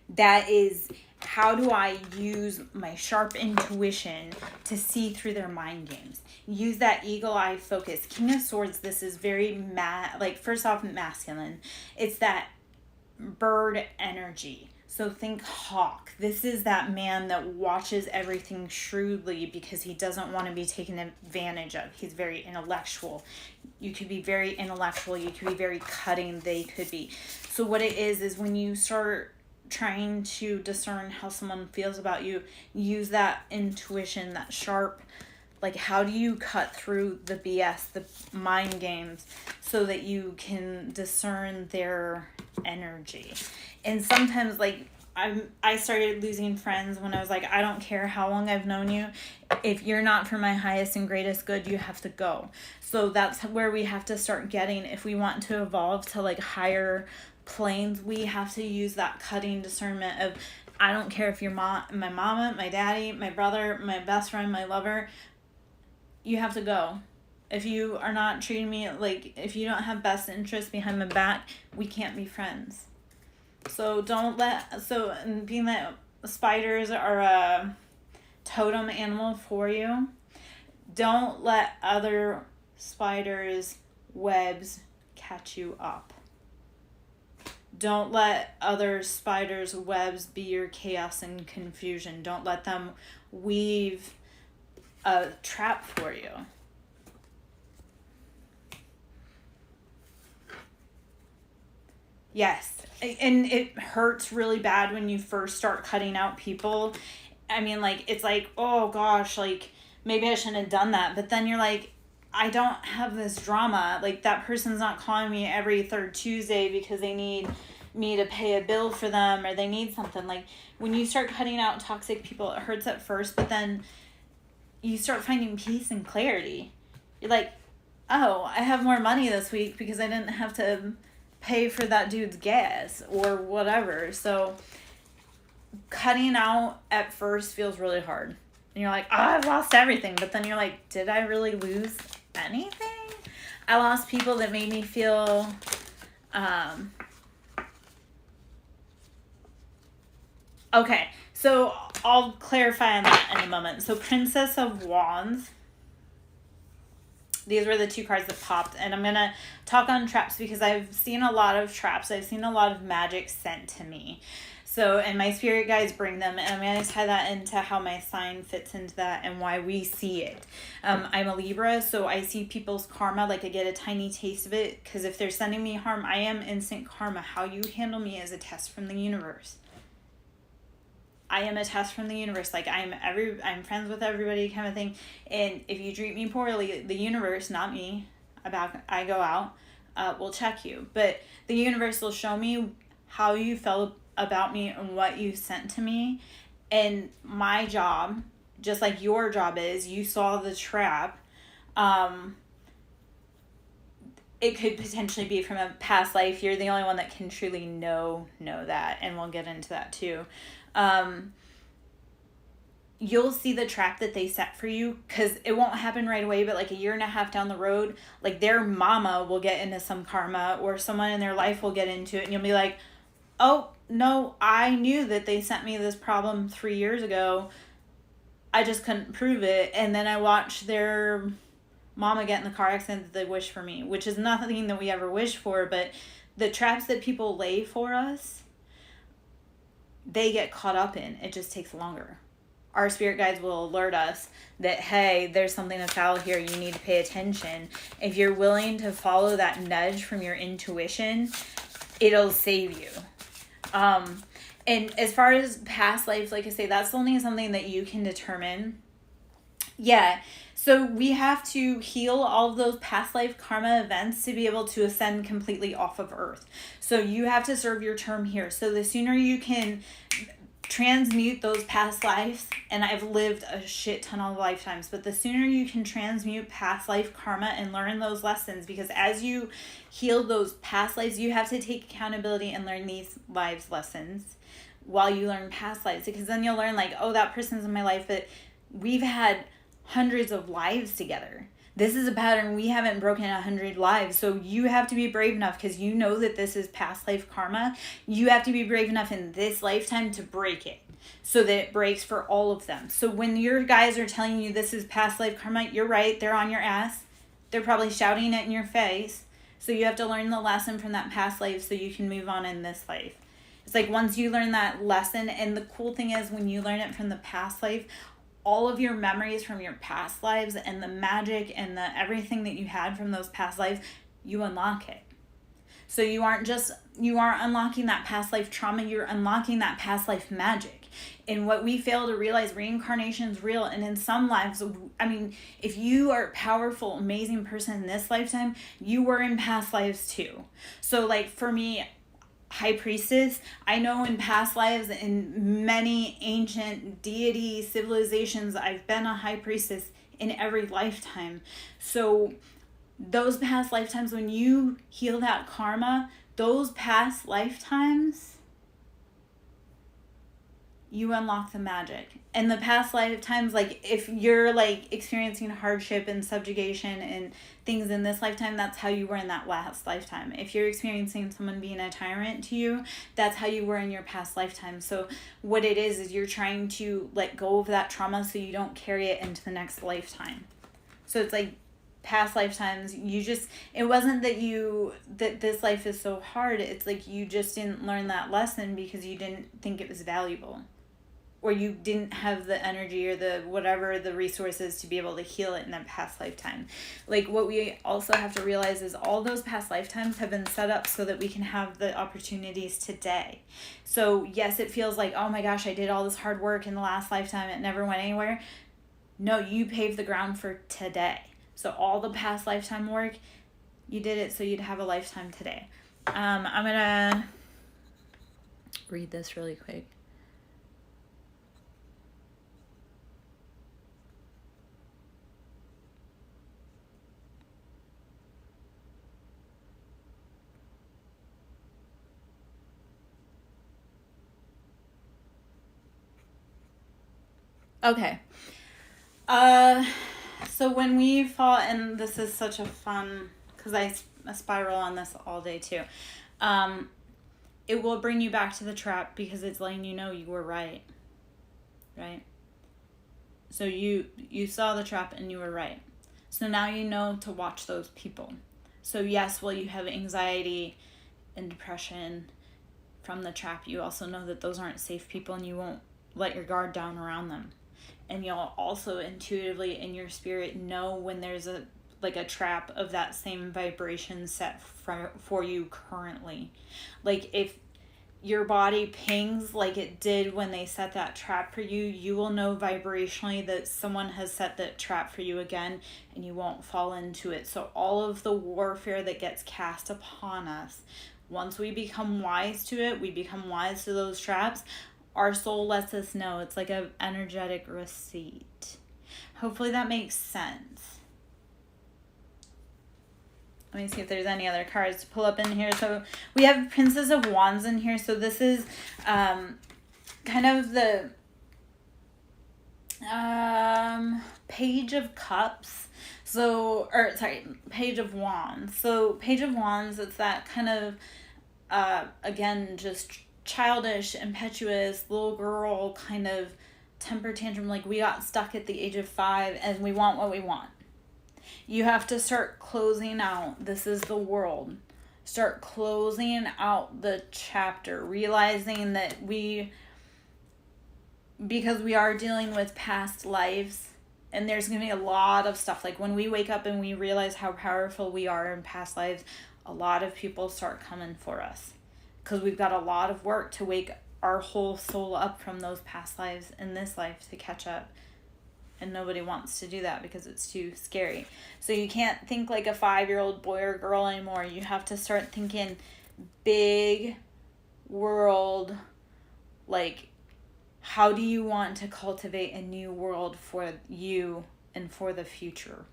that is, how do I use my sharp intuition to see through their mind games? Use that eagle eye focus. King of Swords, this is very first off, masculine. It's that bird energy. So think hawk. This is that man that watches everything shrewdly because he doesn't want to be taken advantage of. He's very intellectual. You could be very intellectual. You could be very cutting. They could be. So what it is when you start trying to discern how someone feels about you, use that intuition, that sharp, like, how do you cut through the BS, the mind games, so that you can discern their energy. And sometimes, like, I started losing friends when I was like, I don't care how long I've known you. If you're not for my highest and greatest good, you have to go. So that's where we have to start getting, if we want to evolve to like higher planes, we have to use that cutting discernment of, I don't care if you're my mama, my daddy, my brother, my best friend, my lover, you have to go. If you are not treating me like, if you don't have best interest behind my back, we can't be friends. So being that spiders are a totem animal for you, don't let other spiders' webs catch you up. Don't let other spiders' webs be your chaos and confusion. Don't let them weave a trap for you. Yes. And it hurts really bad when you first start cutting out people. I mean, like, it's like, oh gosh, like, maybe I shouldn't have done that. But then you're like, I don't have this drama. Like, that person's not calling me every third Tuesday because they need me to pay a bill for them or they need something. Like, when you start cutting out toxic people, it hurts at first, but then you start finding peace and clarity. You're like, oh, I have more money this week because I didn't have to pay for that dude's gas or whatever. So cutting out at first feels really hard. And you're like, oh, I've lost everything. But then you're like, did I really lose anything? I lost people that made me feel okay, so I'll clarify on that in a moment. So Princess of Wands, these were the two cards that popped, and I'm going to talk on traps because I've seen a lot of traps. I've seen a lot of magic sent to me. So, and my spirit guides bring them, and I'm going to tie that into how my sign fits into that and why we see it. I'm a Libra, so I see people's karma, like I get a tiny taste of it, because if they're sending me harm, I am instant karma. How you handle me is a test from the universe. I am a test from the universe. Like, I'm friends with everybody kind of thing. And if you treat me poorly, the universe, not me, I go out, will check you. But the universe will show me how you felt about me and what you sent to me. And my job, just like your job is, you saw the trap. It could potentially be from a past life. You're the only one that can truly know that. And we'll get into that too. You'll see the trap that they set for you, because it won't happen right away, but like a year and a half down the road, like their mama will get into some karma or someone in their life will get into it, and you'll be like, oh no, I knew that they sent me this problem 3 years ago. I just couldn't prove it. And then I watched their mama get in the car accident that they wish for me, which is nothing that we ever wish for, but the traps that people lay for us, they get caught up in. It just takes longer. Our spirit guides will alert us that, hey, there's something afoul here. You need to pay attention. If you're willing to follow that nudge from your intuition, it'll save you. And as far as past lives, like I say, that's only something that you can determine. Yeah. So we have to heal all of those past life karma events to be able to ascend completely off of Earth. So you have to serve your term here. So the sooner you can transmute those past lives, and I've lived a shit ton of lifetimes, but the sooner you can transmute past life karma and learn those lessons, because as you heal those past lives, you have to take accountability and learn these lives lessons while you learn past lives, because then you'll learn, like, oh, that person's in my life, but we've had hundreds of lives together. This is a pattern. We haven't broken 100 lives. So you have to be brave enough, because you know that this is past life karma. You have to be brave enough in this lifetime to break it so that it breaks for all of them. So when your guys are telling you this is past life karma, you're right. They're on your ass. They're probably shouting it in your face. So you have to learn the lesson from that past life so you can move on in this life. It's like once you learn that lesson, and the cool thing is when you learn it from the past life, all of your memories from your past lives and the magic and the everything that you had from those past lives, you unlock it. So you aren't unlocking that past life trauma, you're unlocking that past life magic. And what we fail to realize, reincarnation is real. And in some lives, I mean, if you are a powerful, amazing person in this lifetime, you were in past lives too. So like for me, high priestess, I know in past lives, in many ancient deity civilizations, I've been a high priestess in every lifetime. So those past lifetimes, when you heal that karma, those past lifetimes, you unlock the magic. And the past lifetimes, like if you're like experiencing hardship and subjugation and things in this lifetime, that's how you were in that last lifetime. If you're experiencing someone being a tyrant to you, that's how you were in your past lifetime. So what it is you're trying to let go of that trauma so you don't carry it into the next lifetime. So it's like past lifetimes, it wasn't that this life is so hard, it's like you just didn't learn that lesson because you didn't think it was valuable, or you didn't have the energy or the whatever the resources to be able to heal it in that past lifetime. Like what we also have to realize is all those past lifetimes have been set up so that we can have the opportunities today. So yes, it feels like, oh my gosh, I did all this hard work in the last lifetime, it never went anywhere. No, you paved the ground for today. So all the past lifetime work, you did it so you'd have a lifetime today. I'm going to read this really quick. Okay. So when we fall, and this is such a fun, because I spiral on this all day too. It will bring you back to the trap because it's letting you know you were right. Right? So you saw the trap and you were right. So now you know to watch those people. So yes, while you have anxiety and depression from the trap, you also know that those aren't safe people and you won't let your guard down around them. And you'll also intuitively in your spirit know when there's a trap of that same vibration set for you currently. Like if your body pings like it did when they set that trap for you, you will know vibrationally that someone has set that trap for you again and you won't fall into it. So all of the warfare that gets cast upon us, once we become wise to it, we become wise to those traps, our soul lets us know. It's like an energetic receipt. Hopefully that makes sense. Let me see if there's any other cards to pull up in here. So we have Princess of Wands in here. So this is kind of the Page of Cups. Page of Wands. So Page of Wands, it's that kind of, again, just childish, impetuous, little girl kind of temper tantrum. Like we got stuck at the age of 5 and we want what we want. You have to start closing out. This is the world. Start closing out the chapter. Realizing that because we are dealing with past lives, and there's going to be a lot of stuff. Like when we wake up and we realize how powerful we are in past lives, a lot of people start coming for us. Because we've got a lot of work to wake our whole soul up from those past lives in this life to catch up. And nobody wants to do that because it's too scary. So you can't think like a 5-year-old boy or girl anymore. You have to start thinking big world. Like, how do you want to cultivate a new world for you and for the future?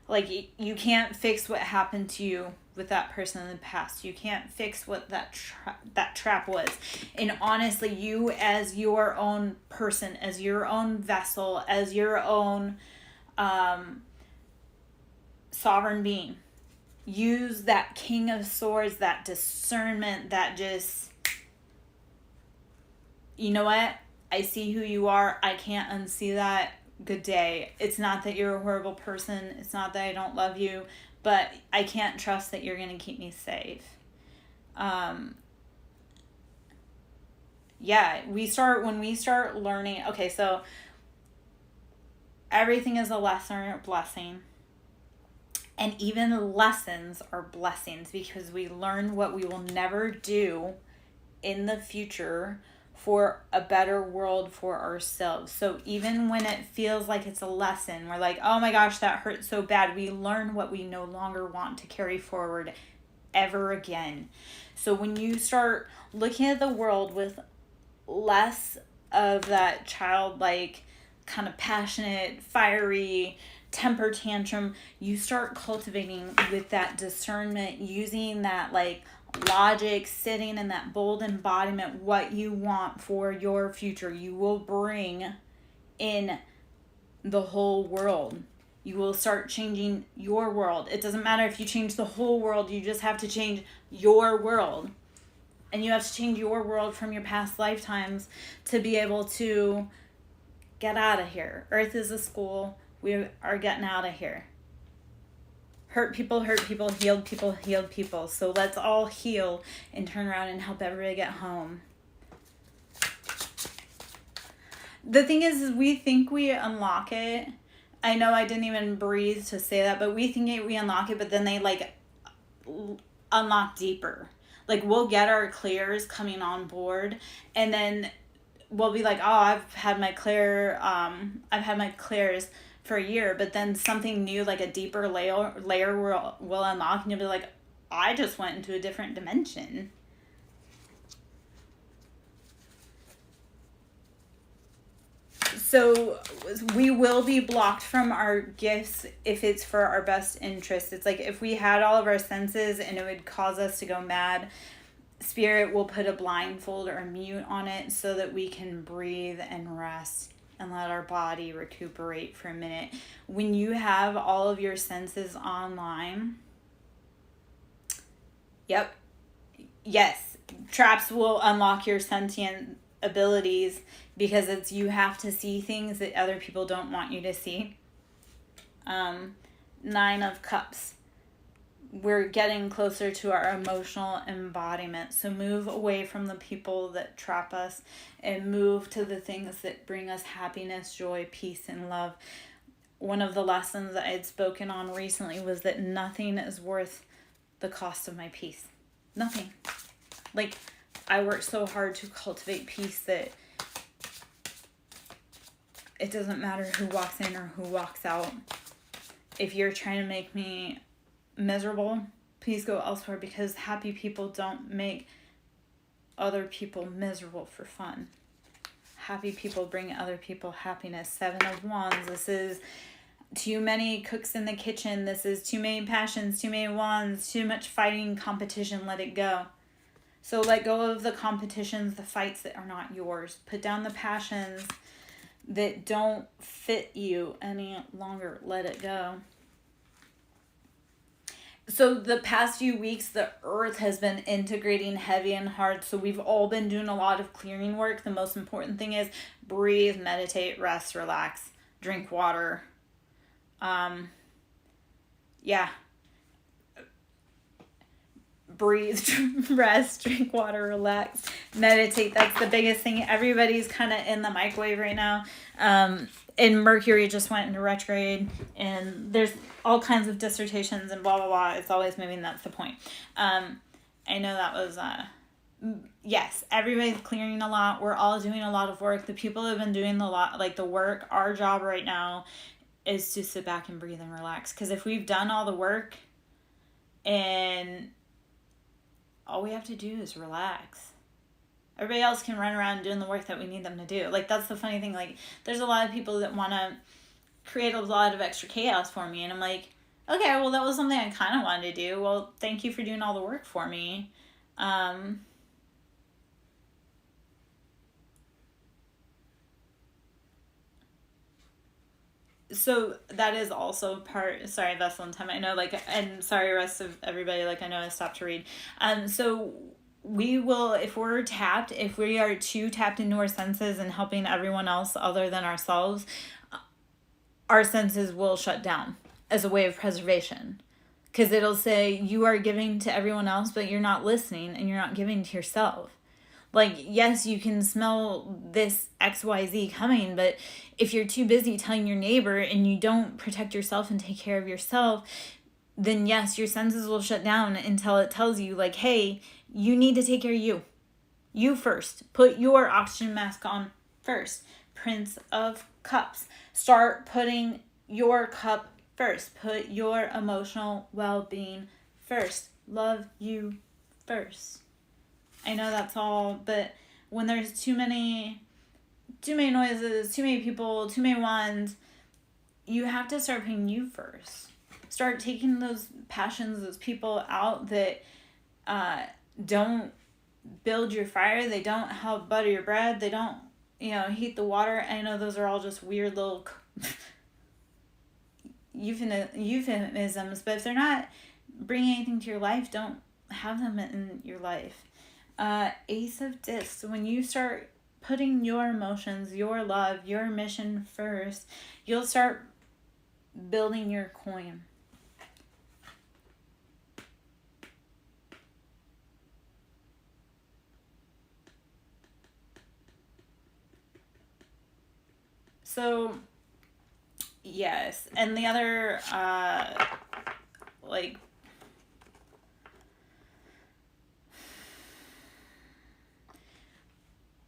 Like, you can't fix what happened to you with that person in the past. You can't fix what that trap was. And honestly, you as your own person, as your own vessel, as your own sovereign being, use that King of Swords, that discernment, that just, you know what? I see who you are. I can't unsee that. Good day. It's not that you're a horrible person. It's not that I don't love you, but I can't trust that you're going to keep me safe. When we start learning, okay, so everything is a lesson or a blessing. And even lessons are blessings, because we learn what we will never do in the future for a better world for ourselves. So even when it feels like it's a lesson, we're like, oh my gosh, that hurt so bad. We learn what we no longer want to carry forward ever again. So when you start looking at the world with less of that childlike, kind of passionate, fiery temper tantrum, you start cultivating with that discernment, using that like logic, sitting in that bold embodiment, what you want for your future. You will bring in the whole world. You will start changing your world. It doesn't matter if you change the whole world, you just have to change your world. And you have to change your world from your past lifetimes to be able to get out of here. Earth is a school. We are getting out of here. Hurt people, healed people. So let's all heal and turn around and help everybody get home. The thing is we think we unlock it. I know I didn't even breathe to say that, but we think we unlock it, but then they like unlock deeper. Like we'll get our clears coming on board, and then we'll be like, oh, I've had my clears for a year, but then something new, like a deeper layer will unlock, and you'll be like, I just went into a different dimension. So we will be blocked from our gifts if it's for our best interest. It's like if we had all of our senses and it would cause us to go mad, Spirit will put a blindfold or a mute on it so that we can breathe and rest and let our body recuperate for a minute. When you have all of your senses online, yes, traps will unlock your sentient abilities, because it's you have to see things that other people don't want you to see. 9 of Cups. We're getting closer to our emotional embodiment. So move away from the people that trap us and move to the things that bring us happiness, joy, peace, and love. One of the lessons I had spoken on recently was that nothing is worth the cost of my peace. Nothing. Like, I worked so hard to cultivate peace that it doesn't matter who walks in or who walks out. If you're trying to make me miserable, please go elsewhere, because happy people don't make other people miserable for fun. Happy people bring other people happiness. 7 of Wands. This is too many cooks in the kitchen. This is too many passions, too many wands, too much fighting, competition. Let it go. So let go of the competitions, the fights that are not yours. Put down the passions that don't fit you any longer. Let it go. So the past few weeks, the earth has been integrating heavy and hard. So we've all been doing a lot of clearing work. The most important thing is breathe, meditate, rest, relax, drink water. Breathe, rest, drink water, relax, meditate. That's the biggest thing. Everybody's kind of in the microwave right now. And Mercury just went into retrograde, and there's all kinds of dissertations and blah, blah, blah. It's always moving. That's the point. I know that was, yes, everybody's clearing a lot. We're all doing a lot of work. The people that have been doing the work, our job right now is to sit back and breathe and relax. Because if we've done all the work and all we have to do is relax, everybody else can run around doing the work that we need them to do. Like, that's the funny thing. Like, there's a lot of people that want to create a lot of extra chaos for me. And I'm like, okay, well, that was something I kind of wanted to do. Well, thank you for doing all the work for me. So that is also part, sorry, Vessel and time. I know, and sorry, rest of everybody, I know I stopped to read. So we will, if we are too tapped into our senses and helping everyone else other than ourselves, our senses will shut down as a way of preservation. Because it'll say you are giving to everyone else, but you're not listening and you're not giving to yourself. Like, yes, you can smell this XYZ coming, but if you're too busy telling your neighbor and you don't protect yourself and take care of yourself, then yes, your senses will shut down until it tells you, like, hey, you need to take care of you. You first. Put your oxygen mask on first. Prince of Cups. Start putting your cup first. Put your emotional well-being first. Love you first. I know that's all, but when there's too many noises, too many people, too many ones, you have to start putting you first. Start taking those passions, those people out that don't build your fire. They don't help butter your bread. They don't, heat the water. I know those are all just weird little euphemisms, but if they're not bringing anything to your life, don't have them in your life. Ace of Discs, when you start putting your emotions, your love, your mission first, you'll start building your coin. So, yes, and the other,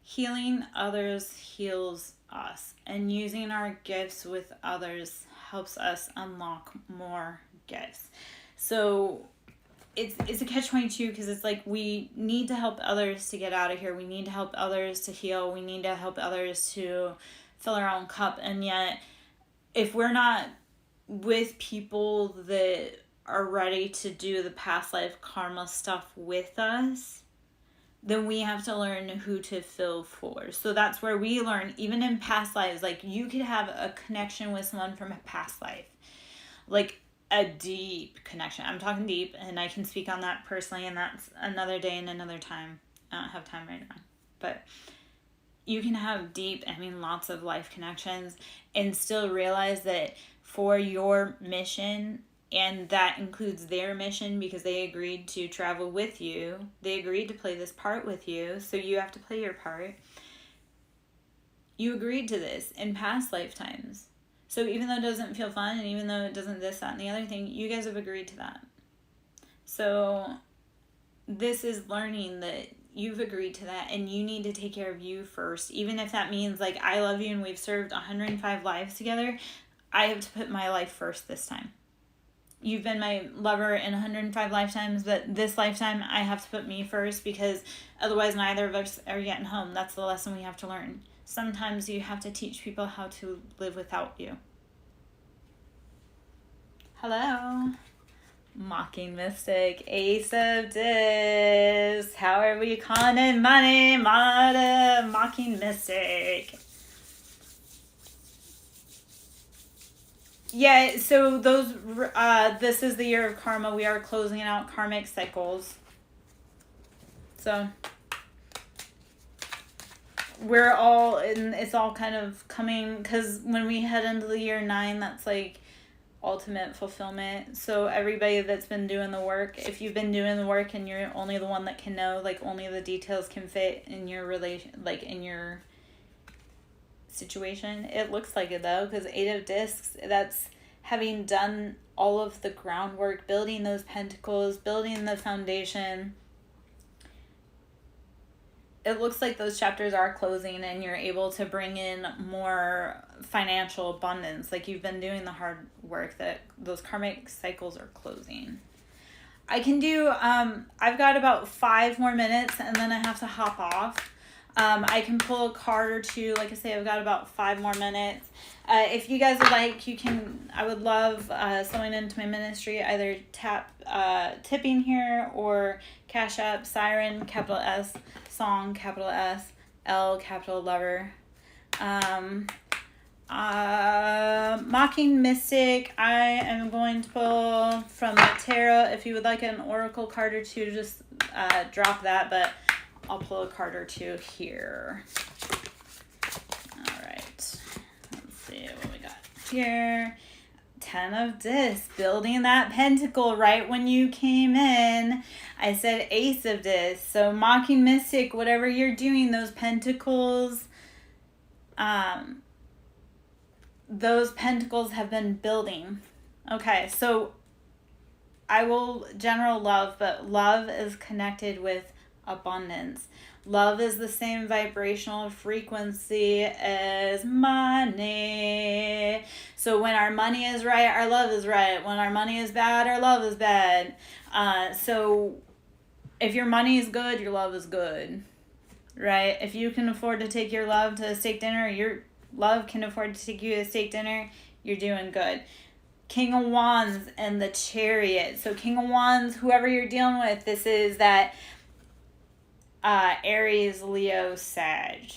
healing others heals us, and using our gifts with others helps us unlock more gifts. So it's a catch-22 because it's like we need to help others to get out of here. We need to help others to heal. We need to help others to fill our own cup. And yet, if we're not with people that are ready to do the past life karma stuff with us, then we have to learn who to fill for. So that's where we learn, even in past lives, like you could have a connection with someone from a past life, like a deep connection. I'm talking deep, and I can speak on that personally, and that's another day and another time. I don't have time right now, but you can have deep, lots of life connections and still realize that for your mission, and that includes their mission because they agreed to travel with you. They agreed to play this part with you, so you have to play your part. You agreed to this in past lifetimes. So even though it doesn't feel fun, and even though it doesn't this, that, and the other thing, you guys have agreed to that. So this is learning that you've agreed to that, and you need to take care of you first. Even if that means, like, I love you and we've served 105 lives together, I have to put my life first this time. You've been my lover in 105 lifetimes, but this lifetime I have to put me first because otherwise neither of us are getting home. That's the lesson we have to learn. Sometimes you have to teach people how to live without you. Hello. Mocking Mystic, Ace of Discs. How are we conning money? Mocking Mystic. Yeah, so those, this is the year of karma. We are closing out karmic cycles. So we're all, and it's all kind of coming, because when we head into the year 9, that's like ultimate fulfillment. So everybody that's been doing the work, if you've been doing the work and you're only the one that can know, like only the details can fit in your relation, like in your situation. It looks like it though, because 8 of Discs, that's having done all of the groundwork, building those pentacles, building the foundation. It looks like those chapters are closing and you're able to bring in more financial abundance. Like you've been doing the hard work, that those karmic cycles are closing. I can do, I've got about 5 more minutes and then I have to hop off. I can pull a card or two. Like I say, I've got about 5 more minutes. If you guys would like, you can, I would love sewing into my ministry, either tipping here or Cash App, Siren, capital S, Song, capital S, L, capital Lover. Mocking Mystic, I am going to pull from the tarot. If you would like an oracle card or two, just drop that, but I'll pull a card or two here. All right. Let's see what we got here. 10 of Discs, building that pentacle right when you came in. I said Ace of Discs. So Mocking Mystic, whatever you're doing, those pentacles have been building. Okay, so I will general love, but love is connected with abundance. Love is the same vibrational frequency as money. So when our money is right, our love is right. When our money is bad, our love is bad. So if your money is good, your love is good, right? If you can afford to take your love to a steak dinner, or your love can afford to take you to a steak dinner, you're doing good. King of Wands and the Chariot. So King of Wands, whoever you're dealing with, this is that Aries, Leo, Sag.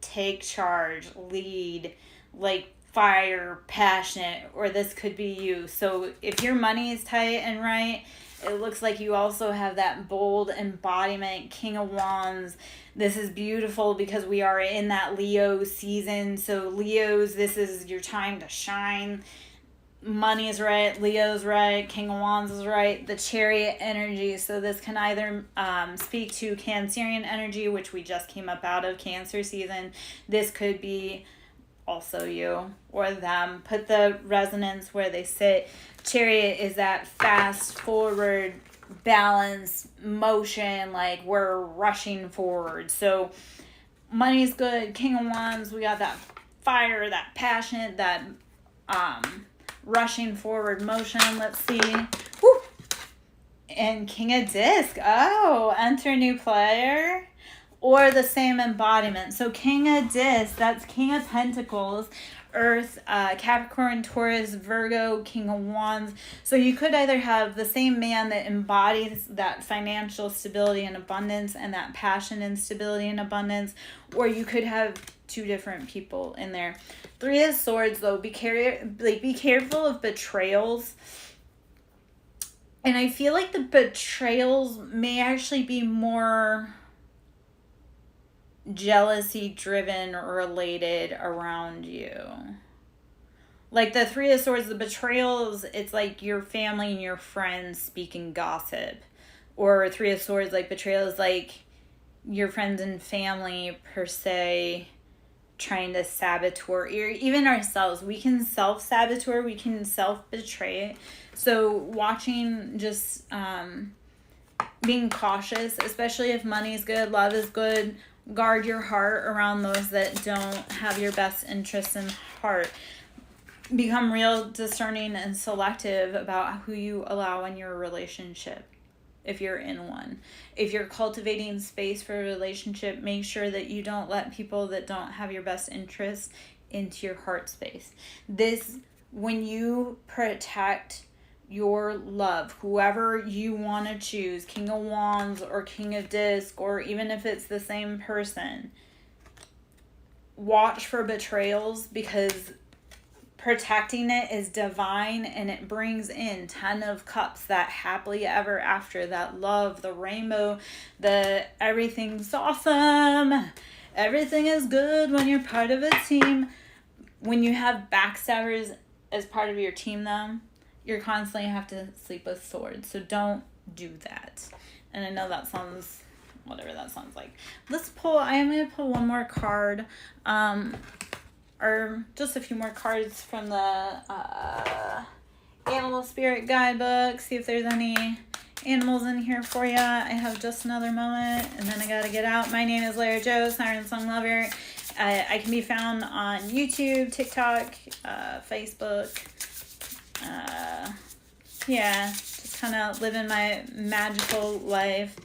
Take charge, lead, like fire, passionate, or this could be you. So if your money is tight and right, it looks like you also have that bold embodiment, King of Wands. This is beautiful because we are in that Leo season. So Leos, this is your time to shine. Money is right, Leo's right, King of Wands is right, the Chariot energy. So this can either speak to Cancerian energy, which we just came up out of Cancer season. This could be also you or them. Put the resonance where they sit. Chariot is that fast forward, balanced motion, like we're rushing forward. So money's good, King of Wands, we got that fire, that passion, that rushing forward motion. Let's see. Woo! And King of Disc. Oh, enter new player or the same embodiment. So King of Disc, that's King of Pentacles, Earth, Capricorn, Taurus, Virgo, King of Wands. So you could either have the same man that embodies that financial stability and abundance and that passion and stability and abundance, or you could have two different people in there. Three of Swords, though, be careful of betrayals. And I feel like the betrayals may actually be more jealousy driven or related around you. Like the Three of Swords, the betrayals, it's like your family and your friends speaking gossip. Or Three of Swords, like betrayals, like your friends and family per se trying to saboteur, or even ourselves. We can self-saboteur, we can self-betray. So watching, just being cautious, especially if money is good, love is good. Guard your heart around those that don't have your best interests in heart. Become real discerning and selective about who you allow in your relationship, if you're in one. If you're cultivating space for a relationship, make sure that you don't let people that don't have your best interests into your heart space. This, when you protect your love, whoever you want to choose, King of Wands or King of Disc, or even if it's the same person, watch for betrayals, because protecting it is divine and it brings in 10 of Cups, that happily ever after, that love, the rainbow, the everything's awesome, everything is good when you're part of a team. When you have backstabbers as part of your team, though, you're constantly have to sleep with swords. So don't do that. And I know that sounds, whatever that sounds like. Let's pull, I am going to pull one more card. Or just a few more cards from the Animal Spirit Guidebook. See if there's any animals in here for you. I have just another moment, and then I gotta get out. My name is Lara Jo, SirenSong Lover. I can be found on YouTube, TikTok, Facebook. Yeah, just kind of living my magical life.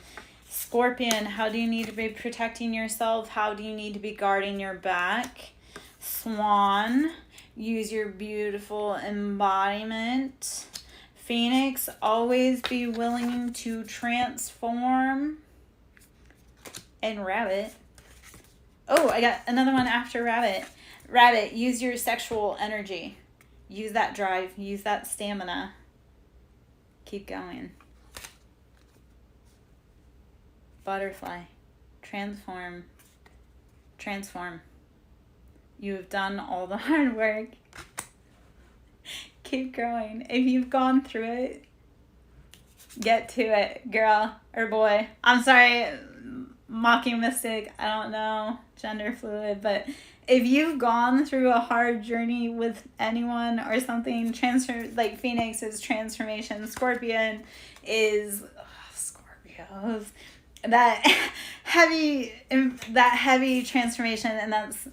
Scorpion, how do you need to be protecting yourself? How do you need to be guarding your back? Swan, use your beautiful embodiment. Phoenix, always be willing to transform. And Rabbit. Oh, I got another one after Rabbit. Rabbit, use your sexual energy. Use that drive. Use that stamina. Keep going. Butterfly, transform. Transform. You have done all the hard work. Keep growing. If you've gone through it, Get to it, girl or boy. I'm sorry, mocking mystic. I don't know, gender fluid, but if you've gone through a hard journey with anyone or something, like Phoenix is transformation, Scorpion is Scorpios. That heavy transformation, and that's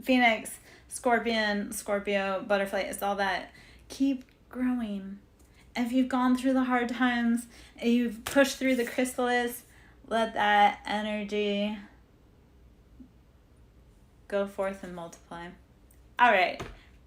Phoenix, Scorpion, Scorpio, butterfly. It's all that. Keep growing. If you've gone through the hard times and you've pushed through the chrysalis, let that energy go forth and multiply. All right.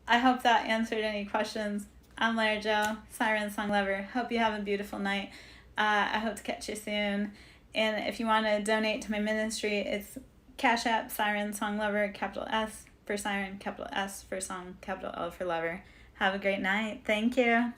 I hope that answered any questions. I'm Lara Jo, SirenSong lover. Hope you have a beautiful night. I hope to catch you soon. And if you want to donate to my ministry, it's Cash App, SirenSong lover, capital S for Siren, capital S for Song, capital L for Lover. Have a great night. Thank you.